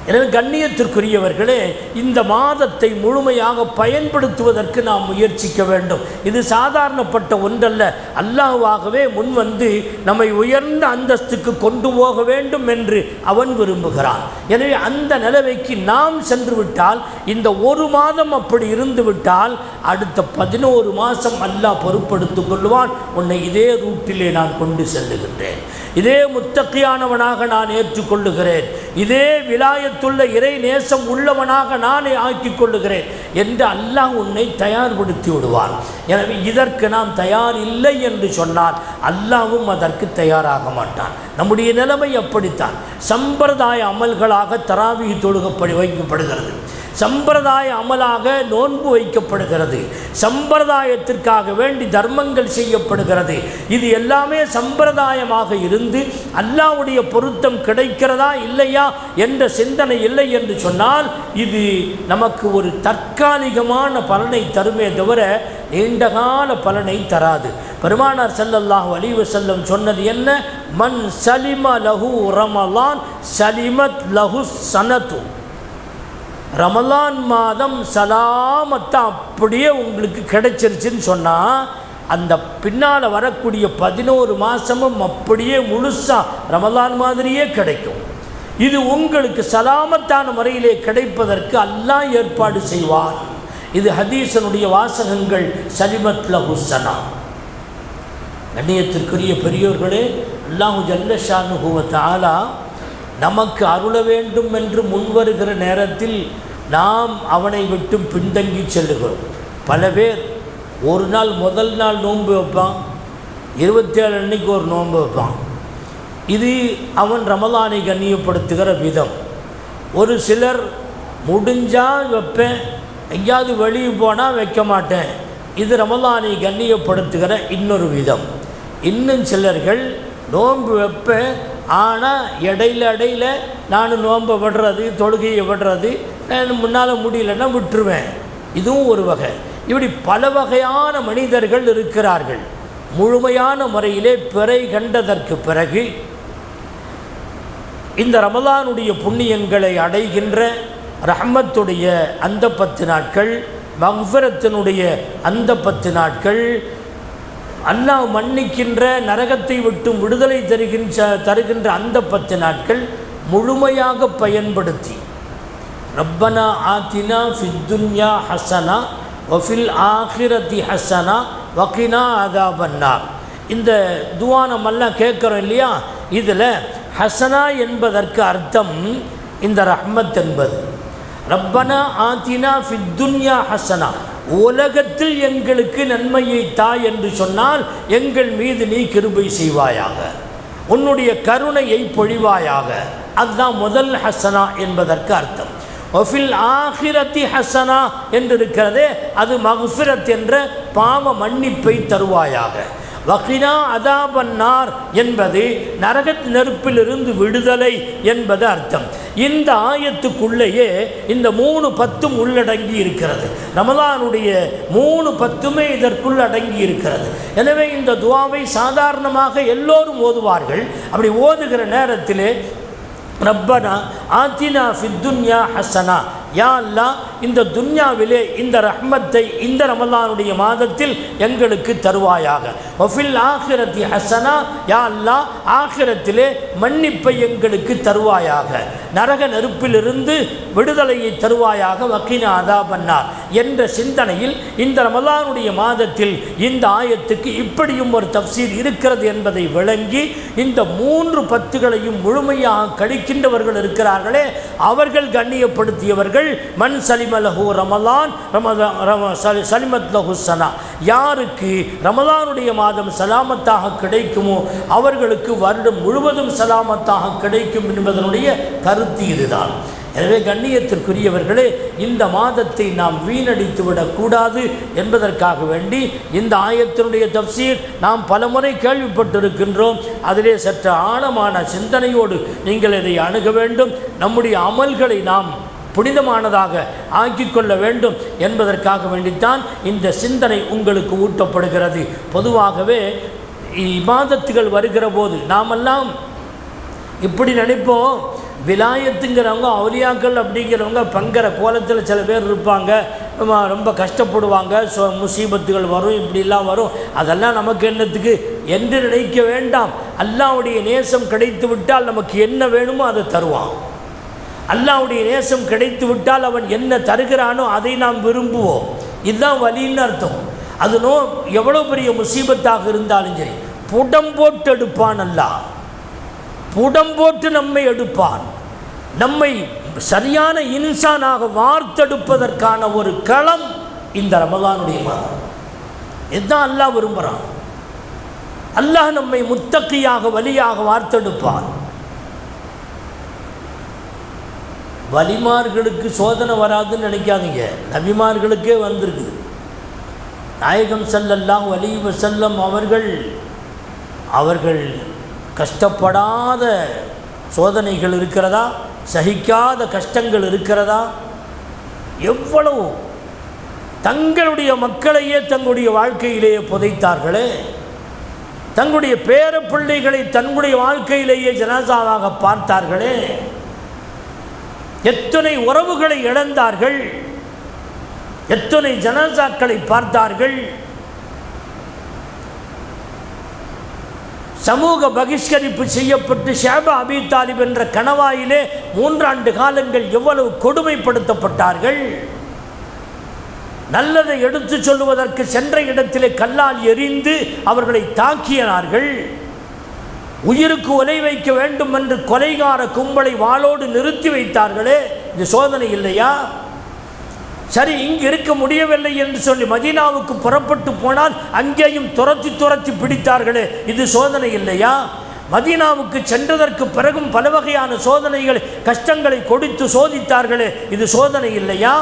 [SPEAKER 1] எனவே கண்ணியத்திற்குரியவர்களே, இந்த மாதத்தை முழுமையாக பயன்படுத்துவதற்கு நாம் முயற்சிக்க வேண்டும். இது சாதாரணப்பட்ட ஒன்றல்ல. அல்லாஹ்வாகவே முன்வந்து நம்மை உயர்ந்த அந்தஸ்துக்கு கொண்டு போக வேண்டும் என்று அவன் விரும்புகிறான். எனவே அந்த நிலைமைக்கு நாம் சென்று விட்டால், இந்த ஒரு மாதம் அப்படி இருந்து விட்டால், அடுத்த 11 மாதம் அல்லாஹ் பொறுப்படுத்திக் கொள்வான். உன்னை இதே ரூட்டிலே நான் கொண்டு செல்லுகின்றேன், இதே முத்தகியானவனாக நான் ஏற்றுக்கொள்ளுகிறேன், இதே விலாயத்துள்ள இறை நேசம் உள்ளவனாக நானே ஆக்கிக் கொள்ளுகிறேன் என்று அல்லாஹ் உன்னை தயார்படுத்தி விடுவான். எனவே இதற்கு நாம் தயார் இல்லை என்று சொன்னால் அல்லாஹ்வும் அதற்கு தயாராக மாட்டான். நம்முடைய நிலைமை அப்படித்தான். சம்பிரதாய அமல்களாக தராவீஹ் தொழுகப்படி வைக்கப்படுகிறது, சம்பிரதாய அமலாக நோன்பு வைக்கப்படுகிறது, சம்பிரதாயத்திற்காக வேண்டி தர்மங்கள் செய்யப்படுகிறது. இது எல்லாமே சம்பிரதாயமாக இருந்து அல்லாஹ்வுடைய பொருத்தம் கிடைக்கிறதா இல்லையா என்ற சிந்தனை இல்லை என்று சொன்னால் இது நமக்கு ஒரு தற்காலிகமான பலனை தருமே தவிர நீண்டகால பலனை தராது. பெருமானார் ஸல்லல்லாஹு அலைஹி வஸல்லம் சொன்னது என்ன? மன் சலிம லஹு ரமலான் சலிமத் லஹு சனது. ரமலான் மாதம் சலாமத்தை அப்படியே உங்களுக்கு கிடைச்சிருச்சுன்னு சொன்னால், அந்த பின்னால் வரக்கூடிய 11 மாதமும் அப்படியே முழுசாக ரமலான் மாதிரியே கிடைக்கும். இது உங்களுக்கு சலாமத்தான முறையிலே கிடைப்பதற்கு அல்லாஹ் ஏற்பாடு செய்வான். இது ஹதீஸனுடைய வாசகங்கள். சலிமத் லஹு ஸனா. கண்ணியத்திற்குரிய பெரியோர்களே, அல்லாஹு ஜல்ல ஷானுஹு வ தஆலா நமக்கு அருள வேண்டும் என்று முன்வருகிற நேரத்தில் நாம் அவனை விட்டு பின்தங்கி செல்லுகிறோம். பல பேர் ஒரு நாள் முதல் நாள் நோன்பு வைப்பான், 27 அன்னைக்கு ஒரு நோன்பு வைப்பான். இது அவன் ரமலானை கண்ணியப்படுத்துகிற விதம். ஒரு சிலர் முடிஞ்சால் வைப்பேன், எங்கேயாவது வெளியே போனால் வைக்க மாட்டேன். இது ரமலானை கண்ணியப்படுத்துகிற இன்னொரு விதம். இன்னும் சிலர்கள் நோன்பு வைப்பேன், ஆனால் இடையில நான் நோன்பை விடுறது, தொழுகையை விடுறது, முன்னால் முடியலன்னா விட்டுருவேன். இதுவும் ஒரு வகை. இப்படி பல வகையான மனிதர்கள் இருக்கிறார்கள். முழுமையான முறையிலே பிறை கண்டதற்கு பிறகு இந்த ரமலானுடைய புண்ணியங்களை அடைகின்ற ரஹ்மத்துடைய அந்த 10 நாட்கள், மக்ஃபிரத்தினுடைய அந்த 10 நாட்கள், அல்லாஹ் மன்னிக்கின்ற நரகத்தை விட்டு விடுதலை தருகின்ற அந்த 10 நாட்கள் முழுமையாக பயன்படுத்தி ரப்பனா ஆத்தினா ஃபித் துன்யா ஹஸனா வஃபில் ஆஹிரத்தி ஹஸனா வகினா அதாபன்னார். இந்த துஆ நம்மெல்லாம் கேட்குறோம் இல்லையா? இதில் ஹஸனா என்பதற்கு அர்த்தம் இந்த ரஹ்மத் என்பது. ரப்பனா ஆத்தினா ஃபித் துன்யா ஹஸனா, உலகத்தில் எங்களுக்கு நன்மையை தா என்று சொன்னால் எங்கள் மீது நீ கிருபை செய்வாயாக, உன்னுடைய கருணையை பொழிவாயாக. அதுதான் முதல் ஹஸனா என்பதற்கு அர்த்தம். ஒஃபில் ஆஹிரத்தி ஹஸனா என்று இருக்கிறதே, அது மக்ஃபிரத் என்ற பாவ மன்னிப்பை தருவாயாக. வகினா அதாபன்னார் என்பது நரக நெருப்பிலிருந்து விடுதலை என்பது அர்த்தம். இந்த ஆயத்துக்குள்ளேயே இந்த 3 10 உள்ளடங்கி இருக்கிறது. ரமலானுடைய 3 10 இதற்குள் அடங்கி இருக்கிறது. எனவே இந்த துஆவை சாதாரணமாக எல்லோரும் ஓதுவார்கள். அப்படி ஓதுகிற நேரத்திலே ரப்பனா ஆத்தினா ஃபித் துன்யா ஹஸனா, யா அல்லாஹ் இந்த துன்யாவிலே இந்த ரஹ்மத்தை இந்த ரமலானுடைய மாதத்தில் எங்களுக்கு தருவாயாக. வஃபில் ஆஹிரத்தி ஹஸனா, யா அல்லாஹ் ஆஹிரத்திலே மன்னிப்பை எங்களுக்கு தருவாயாக, நரக நெருப்பிலிருந்து விடுதலையை தருவாயாக. வகினா அதாபன்னார் என்ற சிந்தனையில் இந்த ரமலானுடைய மாதத்தில் இந்த ஆயத்துக்கு இப்படியும் ஒரு தஃசீர் இருக்கிறது என்பதை விளங்கி இந்த 3 10களையும் முழுமையாக கழிக்கின்றவர்கள் இருக்கிறார்களே, அவர்கள் கண்ணியப்படுத்தியவர்கள். மன் சலிமலஹு ரமலான் சலிமத் லஹு சனா, யாருக்கு ரமலானுடைய மாதம் சலாமத்தாக கிடைக்குமோ அவர்களுக்கு வருடம் முழுவதும் சலாமத்தாக கிடைக்கும் என்பதனுடைய கருத்து இதுதான். எனவே கண்ணியத்திற்குரியவர்களே, இந்த மாதத்தை நாம் வீணடித்து விடக்கூடாது என்பதற்காக வேண்டி இந்த ஆயத்தினுடைய தஃப்சீர் நாம் பலமுறை கேள்விப்பட்டிருக்கின்றோம். அதிலே சற்று ஆழமான சிந்தனையோடு நீங்கள் இதை அணுக வேண்டும். நம்முடைய அமல்களை நாம் புனிதமானதாக ஆக்கிக்கொள்ள வேண்டும் என்பதற்காக வேண்டித்தான் இந்த சிந்தனை உங்களுக்கு ஊட்டப்படுகிறது. பொதுவாகவே இபாதத்துகள் வருகிற போது நாமெல்லாம் இப்படி நினைப்போம், விலாயத்துங்கிறவங்க அவுலியாக்கள் அப்படிங்கிறவங்க பங்கிற கோலத்தில் சில பேர் இருப்பாங்க, ரொம்ப கஷ்டப்படுவாங்க, முசீபத்துகள் வரும், இப்படிலாம் வரும், அதெல்லாம் நமக்கு என்னத்துக்கு என்று நினைக்க வேண்டாம். அல்லாஹ்வுடைய நேசம் கிடைத்து விட்டால் நமக்கு என்ன வேணுமோ அதை தருவான். அல்லாஹ்வுடைய நேசம் கிடைத்து விட்டால் அவன் என்ன தருகிறானோ அதை நாம் விரும்புவோம். இதுதான் வலின்னு அர்த்தம். அது எவ்வளோ பெரிய முசீபத்தாக இருந்தாலும் சரி புடம் போட்டு எடுப்பான். அல்லாஹ் புடம் போட்டு நம்மை எடுப்பான். நம்மை சரியான இன்சானாக வார்த்தெடுப்பதற்கான ஒரு களம் இந்த ரமலானுடைய மாதம். இதுதான் அல்லாஹ் விரும்புகிறான். அல்லாஹ் நம்மை முத்தக்கியாக வலியாக வார்த்தெடுப்பான். வலிமார்களுக்கு சோதனை வராதுன்னு நினைக்காதீங்க, நபிமார்களுக்கே வந்திருக்குது. நாயகம் ஸல்லல்லாஹு அலைஹி வஸல்லம் அவர்கள் கஷ்டப்படாத சோதனைகள் இருக்கிறதா, சகிக்காத கஷ்டங்கள் இருக்கிறதா? எவ்வளவு தங்களுடைய மக்களையே தங்களுடைய வாழ்க்கையிலேயே புதைத்தார்களே, தங்களுடைய பேர பிள்ளைகளை தங்களுடைய வாழ்க்கையிலேயே ஜனாசாவாக பார்த்தார்களே, எத்தனை உறவுகளை இழந்தார்கள், எத்தனை ஜனாசாக்களை பார்த்தார்கள். சமூக பகிஷ்கரிப்பு செய்யப்பட்டு ஷேபா அபி தாலிப் என்ற கணவாயிலே 3 ஆண்டு காலங்கள் எவ்வளவு கொடுமைப்படுத்தப்பட்டார்கள். நல்லதை எடுத்து சொல்லுவதற்கு சென்ற இடத்திலே கல்லால் எறிந்து அவர்களை தாக்கினார்கள். உயிருக்கு ஒலை வைக்க வேண்டும் என்று கொலைகார கும்பலை வாளோடு நிறுத்தி வைத்தார்களே, இது சோதனை இல்லையா? சரி, இங்கு இருக்க முடியவில்லை என்று சொல்லி மதீனாவுக்கு புறப்பட்டு போனால் அங்கேயும் துரத்தி பிடித்தார்களே, இது சோதனை இல்லையா? மதீனாவுக்கு சென்றதற்கு பிறகும் பல வகையான சோதனைகள் கஷ்டங்களை கொடுத்து சோதித்தார்களே, இது சோதனை இல்லையா?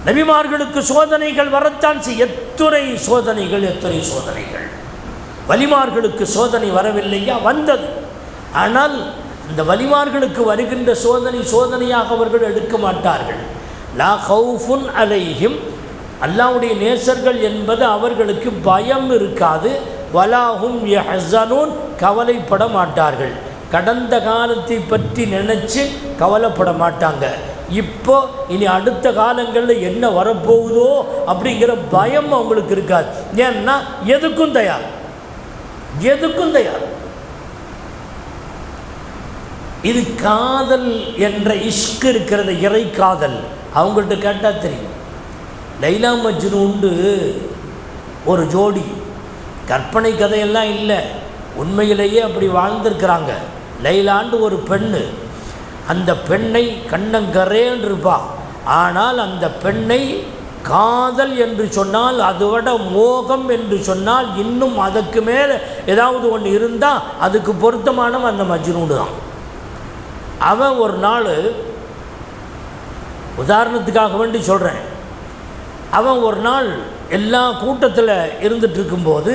[SPEAKER 1] நபிமார்களுக்கு சோதனைகள் வரத்தான் எத்தனை சோதனைகள். வலிமார்களுக்கு சோதனை வரவில்லையா? வந்தது. ஆனால் இந்த வலிமார்களுக்கு வருகின்ற சோதனையாக அவர்கள் எடுக்க மாட்டார்கள். லா ஹவுஃபுன் அலைஹிம், அல்லாஹ்வுடைய நேசர்கள் என்பது அவர்களுக்கு பயம் இருக்காது. வலாஹும் யஹ்ஸனூன், கவலைப்பட மாட்டார்கள். கடந்த காலத்தை பற்றி நினச்சி கவலைப்பட மாட்டாங்க. இப்போ இனி அடுத்த காலங்களில் என்ன வரப்போகுதோ அப்படிங்கிற பயம் அவங்களுக்கு இருக்காது. ஏன்னா எதுக்கும் தயார். இது காதல் என்ற இஷ்கு இருக்கிறது, இறை காதல். அவங்கள்ட்ட கேட்டால் தெரியும். லைலா மஜ்னூண்டு ஒரு ஜோடி, கற்பனை கதையெல்லாம் இல்லை, உண்மையிலேயே அப்படி வாழ்ந்திருக்கிறாங்க. லைலாண்டு ஒரு பெண்ணு, அந்த பெண்ணை கண்ணங்கரேன் இருப்பா. ஆனால் அந்த பெண்ணை காதல் என்று சொன்னால், அதுவிட மோகம் என்று சொன்னால், இன்னும் அதுக்கு மேலே ஏதாவது ஒன்று இருந்தால் அதுக்கு பொருத்தமானவன் அந்த மஜ்னூன் தான். அவன் ஒரு நாள், உதாரணத்துக்காக வேண்டி சொல்கிறேன், அவன் ஒரு நாள் எல்லா கூட்டத்தில் இருந்துட்டு இருக்கும்போது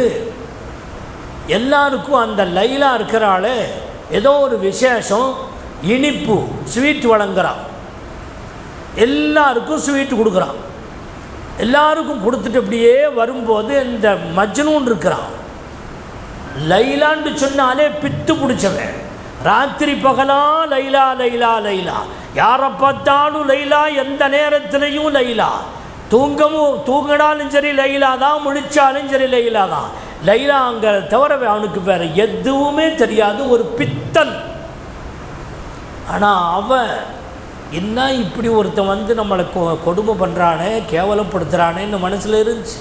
[SPEAKER 1] எல்லாருக்கும் அந்த லைலா இருக்கிறாளே ஏதோ ஒரு விசேஷம், இனிப்பு ஸ்வீட் வழங்குறான். எல்லாருக்கும் ஸ்வீட் கொடுக்குறான். எல்லாருக்கும் கொடுத்துட்டு அப்படியே வரும்போது இந்த மஜ்னூன் இருக்கிறான். லைலான்னு சொன்னாலே பித்து பிடிச்சவன். ராத்திரி பகலா லைலா லைலா லைலா, யாரை பார்த்தாலும் லைலா, எந்த நேரத்திலையும் லைலா. தூங்கினாலும் சரி லைலா தான், முழிச்சாலும் சரி லைலா தான். லைலாங்கிற தவிர அவனுக்கு வேறு எதுவுமே தெரியாது, ஒரு பித்தன். ஆனால் அவன் என்ன இப்படி ஒருத்தன் வந்து நம்மளை கொடுமை பண்ணுறானே, கேவலப்படுத்துகிறானேன்னு மனசில் இருந்துச்சு.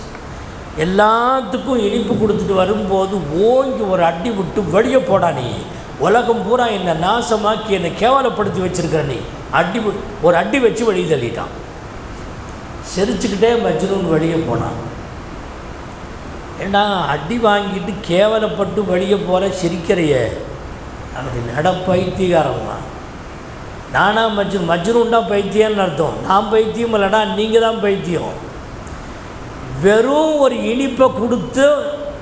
[SPEAKER 1] எல்லாத்துக்கும் இனிப்பு கொடுத்துட்டு வரும்போது ஓங்கி ஒரு அடி விட்டு வெளியே போடா, நீ உலகம் பூரா என்னை நாசமாக்கி என்னை கேவலப்படுத்தி வச்சிருக்கிற நீ ஒரு அடி வச்சு வெளியே தள்ளிட்டான். சிரிச்சுக்கிட்டே மஜ்னூன் வெளியே போனான். ஏன்னா அடி வாங்கிட்டு கேவலப்பட்டு வெளியே போகிற சிரிக்கிறையே அப்படி நட பைத்தியகாரம்மா. நானா மஜ்னூன்டா பைத்தியம்னு அர்த்தம். நான் பைத்தியம் இல்லைடா, நீங்கள் தான் பைத்தியம். வெறும் ஒரு இனிப்பை கொடுத்து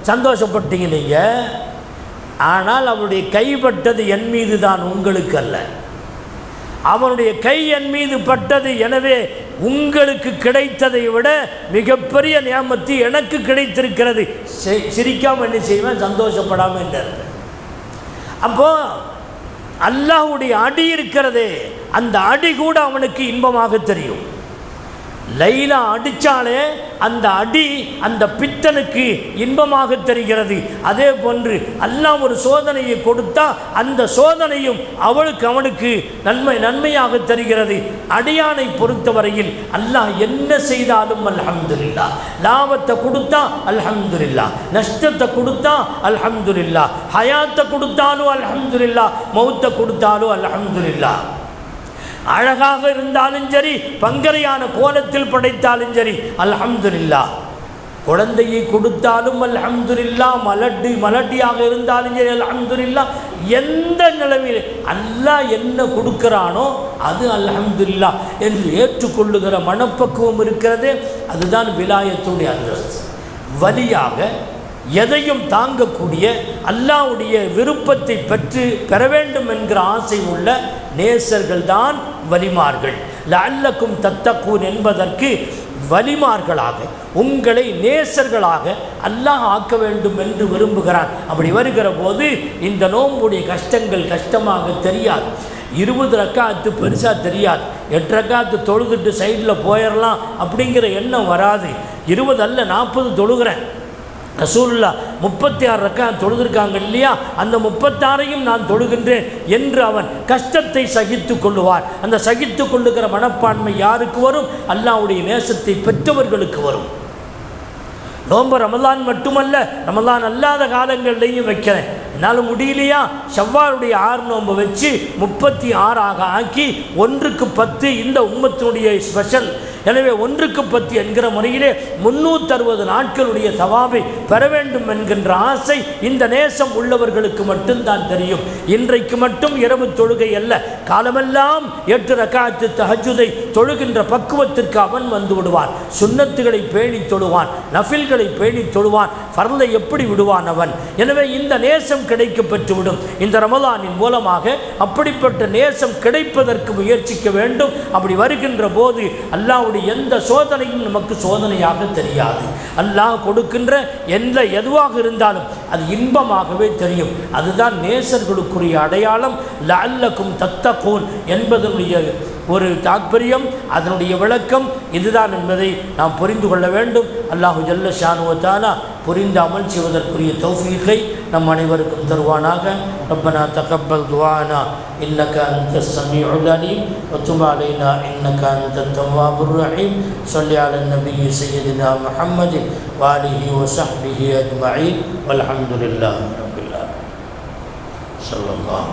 [SPEAKER 1] சந்தோஷப்பட்டீங்க நீங்கள். ஆனால் அவருடைய கைப்பட்டது என் மீது தான், உங்களுக்கு அல்ல. அவனுடைய கை என் மீது பட்டது, எனவே உங்களுக்கு கிடைத்ததை விட மிகப்பெரிய நியாமத்து எனக்கு கிடைத்திருக்கிறது. சிரிக்காமல் என்ன செய்வேன், சந்தோஷப்படாமல் என்ன இருப்பேன். அப்போ அல்லாஹ்வுடைய அடி இருக்கிறதே, அந்த அடி கூட அவனுக்கு இன்பமாக தெரியும். லைலா அடித்தாலே அந்த அடி அந்த பித்தனுக்கு இன்பமாக தெரிகிறது. அதே போன்று அல்லாஹ் ஒரு சோதனையை கொடுத்தா அந்த சோதனையும் அவனுக்கு நன்மையாக தெரிகிறது. அடியானை பொறுத்தவரையில் அல்லாஹ் என்ன செய்தாலும் அல்ஹம்துலில்லாஹ். லாபத்தை கொடுத்தா அல்ஹம்துலில்லாஹ், நஷ்டத்தை கொடுத்தா அல்ஹம்துலில்லாஹ், ஹயாத்தை கொடுத்தாலும் அல்ஹம்துலில்லாஹ், மௌத்தை கொடுத்தாலும் அல்ஹம்துலில்லாஹ். அழகாக இருந்தாலும் சரி, பங்கரையான கோலத்தில் படைத்தாலும் சரி அல்ஹம்துலில்லாஹ். குழந்தையை கொடுத்தாலும் அல்ஹம்துலில்லாஹ், மலட்டியாக இருந்தாலும் சரி அல்ஹம்துலில்லாஹ். எந்த நிலையில் அல்லாஹ் என்ன கொடுக்கிறானோ அது அல்ஹம்துலில்லாஹ் என்று ஏற்றுக்கொள்ளுகிற மனப்பக்குவம் இருக்கிறதே, அதுதான் விலாயத்துடைய அந்தஸ்து. வலியாக எதையும் தாங்கக்கூடிய அல்லாஹ்வுடைய விருப்பத்தை பெற வேண்டும் என்கிற ஆசை உள்ள நேசர்கள் தான் வலிமார்கள். லஅல்லக்கும் தத்தக்கூன் என்பதற்கு வலிமார்களாக, உங்களை நேசர்களாக அல்லாஹ் ஆக்க வேண்டும் என்று விரும்புகிறான். அப்படி வருகிற போது இந்த நோம்புடைய கஷ்டங்கள் கஷ்டமாக தெரியாது. 20 ரக்காத்து பெருசாக தெரியாது. 8 ரக்காத்து தொழுதுட்டு சைடில் போயிடலாம் அப்படிங்கிற எண்ணம் வராது. 20 அல்ல 40 தொழுகிறேன். ரசூலுல்லாஹ் 36 ரக்காத் தொழுதிருக்காங்க இல்லையா, அந்த 36ஐயும் நான் தொழுகின்றேன் என்று அவன் கஷ்டத்தை சகித்து கொள்ளுவார். அந்த சகித்து கொள்ளுகிற மனப்பான்மை யாருக்கு வரும்? அல்லாஹ்வுடைய நேசத்தை பெற்றவர்களுக்கு வரும். நோன்பு ரமலான் மட்டுமல்ல, ரமலான் அல்லாத காலங்கள்லையும் வைக்கிறேன். என்னால் முடியலையா, ஷவ்வாலுடைய 6 நோன்பு வச்சு 36ஆக ஆக்கி 1க்கு 10 இந்த உம்மத்தினுடைய ஸ்பெஷல். எனவே 1க்கு 10 என்கிற முறையிலே 360 நாட்களுடைய சவாபை பெற வேண்டும் என்கின்ற ஆசை இந்த நேசம் உள்ளவர்களுக்கு மட்டும்தான் தெரியும். இன்றைக்கு மட்டும் இரவு தொழுகை அல்ல, காலமெல்லாம் 8 ரக்காத்து தஹஜ்ஜுதை தொழுகின்ற பக்குவத்திற்கு அவன் வந்து விடுவான். சுன்னத்துகளை பேணி தொழுவான், நஃபில்களை பேணி தொழுவான், ஃபர்லை எப்படி விடுவான் அவன். எனவே இந்த நேசம் கிடைக்க பெற்றுவிடும். இந்த ரமலானின் மூலமாக அப்படிப்பட்ட நேசம் கிடைப்பதற்கு முயற்சிக்க வேண்டும். அப்படி வருகின்ற போது அல்லாஹ்வுடைய எந்த சோதனையும் நமக்கு சோதனையாக தெரியாது. அல்லாஹ் கொடுக்கின்ற எதுவாக இருந்தாலும் அது இன்பமாகவே தெரியும். அதுதான் நேசர்களுக்குரிய அடையாளம். லஅல்லக்கும் தத்தகூன் என்பதனுடைய ஒரு தாற்பயம், அதனுடைய விளக்கம் இதுதான் என்பதை நாம் புரிந்து கொள்ள வேண்டும். அல்லாஹு ஜல்ல ஷானுவ தஆலா புரிந்து அமல் செய்வதற்குரிய தௌஃபீகை நம் அனைவருக்கும் தருவானாக. ரப்பனா தகப்பல் துஆனா இன்னக அன்தஸ் ஸமீஉல் அலீம் வ துப் அலைனா இன்னக அன்தத் தவ்வாபுர் ரஹீம். ஸல்லி அலன் நபிய்யி ஸய்யிதினா முஹம்மதின் வ ஆலிஹி வ ஸஹ்பிஹி அஜ்மஈன் வல்ஹம்துலில்லாஹி ரப்பில் ஆலமீன். ஸல்லல்லாஹு